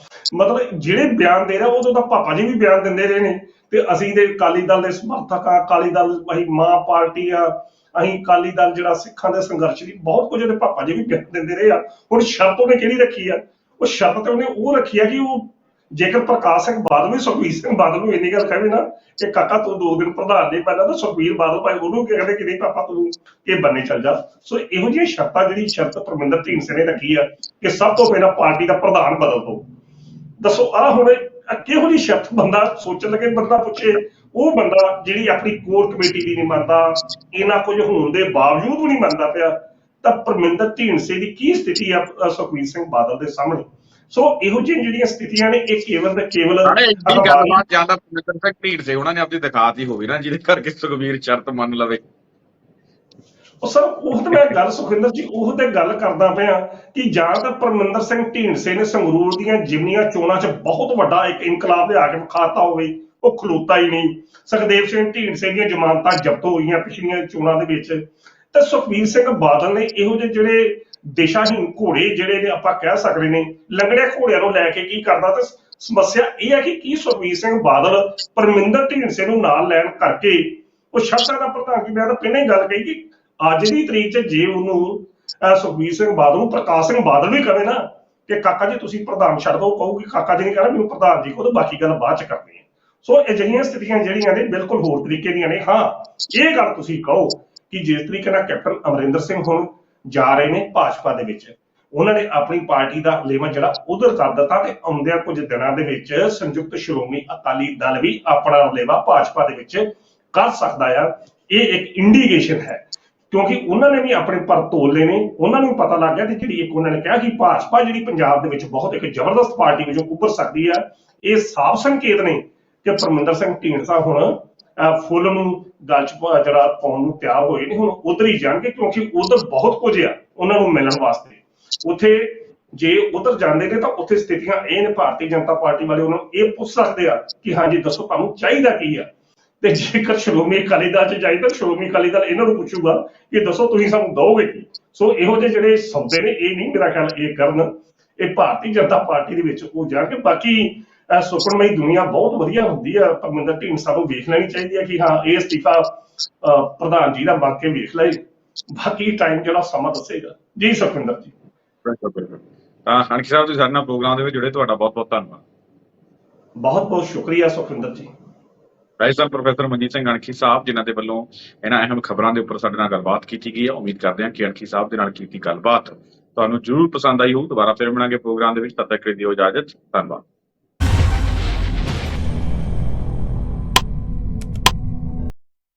ਮਤਲਬ ਜਿਹੜੇ ਬਿਆਨ ਦੇ ਰਿਹਾ ਉਦੋਂ ਤਾਂ ਪਾਪਾ ਜੀ ਵੀ ਬਿਆਨ ਦਿੰਦੇ ਰਹੇ ਨੇ ਤੇ ਅਸੀਂ ਦੇ ਅਕਾਲੀ ਦਲ ਦੇ ਸਮਰਥਕ ਆ, ਅਕਾਲੀ ਦਲ ਅਸੀਂ ਮਾਂ ਪਾਰਟੀ ਆ, ਅਸੀਂ ਅਕਾਲੀ ਦਲ ਜਿਹੜਾ ਸਿੱਖਾਂ ਦੇ ਸੰਘਰਸ਼ ਦੀ ਬਹੁਤ ਕੁਝ ਉਹਦੇ ਪਾਪਾ ਜੀ ਵੀ ਬਿਆਨ ਦਿੰਦੇ ਰਹੇ ਆ। ਹੁਣ ਸ਼ਰਤ ਉਹਨੇ ਕਿਹੜੀ ਰੱਖੀ ਆ? ਉਹ ਸ਼ਰਤ ਤੇ ਉਹਨੇ ਉਹ ਰੱਖੀ ਆ ਕਿ ਉਹ ਜੇਕਰ ਪ੍ਰਕਾਸ਼ ਸਿੰਘ ਬਾਦਲ ਵੀ ਸੁਖਬੀਰ ਸਿੰਘ ਬਾਦਲ ਨੂੰ ਇੰਨੀ ਗੱਲ ਕਹੇ ਨਾ ਕਿ ਕਾਕਾ ਤੂੰ 2 ਦਿਨ ਪ੍ਰਧਾਨ ਨਹੀਂ ਪੈਣਾ, ਤਾਂ ਸੁਖਬੀਰ ਬਾਦਲ ਭਾਈ ਉਹਨੂੰ ਕਹਿੰਦੇ ਕਿ ਨਹੀਂ ਪਾਪਾ ਤੂੰ ਇਹ ਬੰਨੇ ਚੱਲ ਜਾ। ਸੋ ਇਹੋ ਜਿਹੀਆਂ ਸ਼ਰਤਾਂ, ਜਿਹੜੀ ਸ਼ਰਤ ਪਰਮਿੰਦਰ ਢੀਂਡਸੇ ਨੇ ਰੱਖੀ ਆ ਕਿ ਸਭ ਤੋਂ ਪਹਿਲਾਂ ਪਾਰਟੀ ਦਾ ਪ੍ਰਧਾਨ ਬਦਲ ਦੋ। ਦੱਸੋ ਆਹ ਹੁਣ ਕਿਹੋ ਜਿਹੀ ਸ਼ਰਤ ਬੰਦਾ ਸੋਚਣ ਲੱਗੇ, ਬੰਦਾ ਪੁੱਛੇ ਉਹ ਬੰਦਾ ਜਿਹੜੀ ਆਪਣੀ ਕੋਰ ਕਮੇਟੀ ਦੀ ਨਹੀਂ ਮੰਨਦਾ, ਇਹਨਾਂ ਕੁਝ ਹੋਣ ਦੇ ਬਾਵਜੂਦ ਵੀ ਨਹੀਂ ਮੰਨਦਾ ਪਿਆ, ਤਾਂ ਪਰਮਿੰਦਰ ਢੀਂਡਸੇ ਦੀ ਕੀ ਸਥਿਤੀ ਆ ਸੁਖਬੀਰ ਸਿੰਘ ਬਾਦਲ ਦੇ ਸਾਹਮਣੇ? ਸੋ ਇਹੋ ਜਿਹੀਆਂ ਜਿਹੜੀਆਂ ਸਥਿਤੀਆਂ ਨੇ ਇਹ ਕੇਵਲ ਤੇ ਕੇਵਲ ਗੱਲਬਾਤ ਜਿਆਦਾ ਪਰਮਿੰਦਰ ਸਿੰਘ ਢੀਂਡਸੇ ਉਹਨਾਂ ਨੇ ਆਪਣੀ ਦਿਖਾਤੀ ਹੋਵੇ ਨਾ, ਜਿਹਦੇ ਕਰਕੇ ਸੁਖਬੀਰ ਸ਼ਰਤ ਮੰਨ ਲਵੇ। ਉਹ ਸਰ ਉਹ ਤਾਂ ਮੈਂ ਗੱਲ ਸੁਖਵਿੰਦਰ ਜੀ ਉਹ ਤੇ ਗੱਲ ਕਰਦਾ ਪਿਆ ਕਿ ਜਾਂ ਤਾਂ ਪਰਮਿੰਦਰ ਸਿੰਘ ਢੀਂਡਸੇ ਨੇ ਸੰਗਰੂਰ ਦੀਆਂ ਜਿਮਨੀਆਂ ਚੋਣਾਂ 'ਚ ਬਹੁਤ ਵੱਡਾ ਇੱਕ ਇਨਕਲਾਬ ਲਿਆ ਕੇ ਵਿਖਾਤਾ ਹੋਵੇ, ਉਹ ਖਲੋਤਾ ਹੀ ਨਹੀਂ। ਸੁਖਦੇਵ ਸਿੰਘ ਢੀਂਡਸੇ ਦੀਆਂ ਜ਼ਮਾਨਤਾਂ ਜ਼ਬਤ ਹੋਈਆਂ ਪਿਛਲੀਆਂ ਚੋਣਾਂ ਦੇ ਵਿੱਚ, ਤੇ ਸੁਖਬੀਰ ਸਿੰਘ ਬਾਦਲ ਨੇ ਇਹੋ ਜਿਹੇ ਜਿਹੜੇ ਦਿਸ਼ਾਹੀਨ ਘੋੜੇ ਜਿਹੜੇ ਨੇ ਆਪਾਂ ਕਹਿ ਸਕਦੇ ਨੇ, ਲੰਗੜੇ ਘੋੜਿਆਂ ਨੂੰ ਲੈ ਕੇ ਕੀ ਕਰਦਾ। ਤੇ ਸਮੱਸਿਆ ਇਹ ਹੈ ਕਿ ਕੀ ਸੁਖਬੀਰ ਸਿੰਘ ਬਾਦਲ ਪਰਮਿੰਦਰ ਢੀਂਡਸੇ ਨੂੰ ਨਾਲ ਲੈਣ ਕਰਕੇ ਉਹ ਸ਼ਰਤਾਂ ਦਾ ਪ੍ਰਧਾਨ ਕੀ? ਮੈਂ ਤਾਂ ਪਹਿਲਾਂ ਹੀ ਗੱਲ ਕਹੀ ਕਿ ਅੱਜ ਦੀ ਤਰੀਕ 'ਚ ਜੇ ਉਹਨੂੰ ਸੁਖਬੀਰ ਸਿੰਘ ਬਾਦਲ ਨੂੰ ਪ੍ਰਕਾਸ਼ ਸਿੰਘ ਬਾਦਲ ਵੀ ਕਹੇ ਨਾ ਕਿ ਕਾਕਾ ਜੀ ਤੁਸੀਂ ਪ੍ਰਧਾਨ ਛੱਡ ਦਿਓ, ਕਹੂਗੀ ਕਾਕਾ ਜੀ ਨੇ ਕਹਿਣਾ ਮੈਨੂੰ ਪ੍ਰਧਾਨ ਜੀ ਕਹੋ, ਬਾਕੀ ਗੱਲ ਬਾਅਦ 'ਚ ਕਰਨੀ ਹੈ। ਸੋ ਅਜਿਹੀਆਂ ਸਥਿਤੀਆਂ ਜਿਹੜੀਆਂ ਨੇ ਬਿਲਕੁਲ ਹੋਰ ਤਰੀਕੇ ਦੀਆਂ ਨੇ। ਹਾਂ ਇਹ ਗੱਲ ਤੁਸੀਂ ਕਹੋ ਕਿ ਜਿਸ ਤਰੀਕੇ ਨਾਲ ਕੈਪਟਨ ਅਮਰਿੰਦਰ ਸਿੰਘ ਹੁਣ ਜਾ ਰਹੇ ਨੇ ਭਾਜਪਾ ਦੇ ਵਿੱਚ, ਉਹਨਾਂ ਨੇ ਆਪਣੀ ਪਾਰਟੀ ਦਾ ਲੇਵਾ ਜਿਹੜਾ ਉਧਰ ਕਰ ਦਿੱਤਾ, ਤੇ ਆਉਂਦਿਆਂ ਕੁਝ ਦਿਨਾਂ ਦੇ ਵਿੱਚ ਸੰਯੁਕਤ ਸ਼੍ਰੋਮਣੀ ਅਕਾਲੀ ਦਲ ਵੀ ਆਪਣਾ ਲੇਵਾ ਭਾਜਪਾ ਦੇ ਵਿੱਚ ਕਰ ਸਕਦਾ ਆ। ਇਹ ਇੱਕ ਇੰਡੀਕੇਸ਼ਨ ਹੈ ਕਿਉਂਕਿ ਉਹਨਾਂ ਨੇ ਵੀ ਆਪਣੇ ਪਰ ਤੋਲੇ ਨੇ, ਉਹਨਾਂ ਨੂੰ ਪਤਾ ਲੱਗ ਗਿਆ ਤੇ ਜਿਹੜੀ ਇੱਕ ਉਹਨਾਂ ਨੇ ਕਿਹਾ ਕਿ ਭਾਜਪਾ ਜਿਹੜੀ ਪੰਜਾਬ ਦੇ ਵਿੱਚ ਬਹੁਤ ਇੱਕ ਜ਼ਬਰਦਸਤ ਪਾਰਟੀ ਵਜੋਂ ਉੱਭਰ ਸਕਦੀ ਆ, ਇਹ ਸਾਫ਼ ਸੰਕੇਤ ਨੇ ਕਿ ਪਰਮਿੰਦਰ ਸਿੰਘ ਢੀਂਡਸਾ ਹੁਣ ਫੁੱਲ ਨੂੰ ਗਲ 'ਚ ਜਿਹੜਾ ਪਾਉਣ ਨੂੰ ਤਿਆਰ ਹੋਏ ਨੇ, ਹੁਣ ਉਧਰ ਹੀ ਜਾਣਗੇ ਕਿਉਂਕਿ ਉਧਰ ਬਹੁਤ ਕੁਝ ਆ ਉਹਨਾਂ ਨੂੰ ਮਿਲਣ ਵਾਸਤੇ। ਉੱਥੇ ਜੇ ਉਧਰ ਜਾਂਦੇ ਨੇ ਤਾਂ ਉੱਥੇ ਸਥਿਤੀਆਂ ਇਹ ਨੇ, ਭਾਰਤੀ ਜਨਤਾ ਪਾਰਟੀ ਵਾਲੇ ਉਹਨਾਂ ਨੂੰ ਇਹ ਪੁੱਛ ਸਕਦੇ ਆ ਕਿ ਹਾਂਜੀ ਦੱਸੋ ਤੁਹਾਨੂੰ ਚਾਹੀਦਾ ਕੀ ਆ, ਤੇ ਜੇਕਰ ਸ਼੍ਰੋਮਣੀ ਅਕਾਲੀ ਦਲ 'ਚ ਜਾਈ ਤਾਂ ਸ਼੍ਰੋਮਣੀ ਅਕਾਲੀ ਦਲ ਇਹਨਾਂ ਨੂੰ ਪੁੱਛੂਗਾ ਕਿ ਦੱਸੋ ਤੁਸੀਂ ਸਾਨੂੰ ਦਓਗੇ ਕੀ। ਸੋ ਇਹੋ ਜਿਹੇ ਜਿਹੜੇ ਸੌਦੇ ਨੇ ਇਹ ਨਹੀਂ ਮੇਰਾ ਖਿਆਲ ਇਹ ਕਰਨ, ਇਹ ਭਾਰਤੀ ਜਨਤਾ ਪਾਰਟੀ ਦੇ ਵਿੱਚ ਉਹ ਜਾ ਕੇ। ਬਾਕੀ ਸੁਪਨਮਈ ਦੁਨੀਆ ਬਹੁਤ ਵਧੀਆ ਹੁੰਦੀ ਆ, ਪਰਮਿੰਦਰ ਢੀਂਡਸਾ ਨੂੰ ਵੇਖ ਲੈਣੀ ਚਾਹੀਦੀ ਹੈ ਕਿ ਹਾਂ ਇਹ ਅਸਤੀਫਾ ਪ੍ਰਧਾਨ ਜੀ ਦਾ ਮੰਗ ਕੇ ਵੇਖ ਲਏ, ਬਾਕੀ ਟਾਈਮ ਜਿਹੜਾ ਸਮਾਂ ਦੱਸੇਗਾ। ਜੀ ਸੁਖਵਿੰਦਰ ਜੀ। ਤਾਂ ਹਣਕੀ ਸਾਹਿਬ ਤੁਸੀਂ ਸਾਡੇ ਨਾਲ ਪ੍ਰੋਗਰਾਮ ਦੇ ਵਿੱਚ ਜੁੜੇ, ਤੁਹਾਡਾ ਬਹੁਤ ਬਹੁਤ ਧੰਨਵਾਦ। ਬਹੁਤ ਬਹੁਤ ਸ਼ੁਕਰੀਆ ਸੁਖਵਿੰਦਰ ਜੀ। ਰਾਜਸਥਾਨ ਪ੍ਰੋਫੈਸਰ ਮਨਜੀਤ ਸਿੰਘ ਅਣਖੀ ਸਾਹਿਬ, ਜਿਨ੍ਹਾਂ ਦੇ ਵੱਲੋਂ ਇਹਨਾਂ ਅਹਿਮ ਖਬਰਾਂ ਦੇ ਉੱਪਰ ਸਾਡੇ ਨਾਲ ਗੱਲਬਾਤ ਕੀਤੀ ਗਈ ਹੈ। ਉਮੀਦ ਕਰਦੇ ਹਾਂ ਕਿ ਅਣਖੀ ਸਾਹਿਬ ਦੇ ਨਾਲ ਕੀਤੀ ਗੱਲਬਾਤ ਤੁਹਾਨੂੰ ਜ਼ਰੂਰ ਪਸੰਦ ਆਈ ਹੋਊ। ਦੁਬਾਰਾ ਫਿਰ ਮਿਲਾਂਗੇ ਪ੍ਰੋਗਰਾਮ ਦੇ ਵਿੱਚ, ਤਦ ਤੱਕ ਦਿਓ ਇਜਾਜ਼ਤ। ਧੰਨਵਾਦ।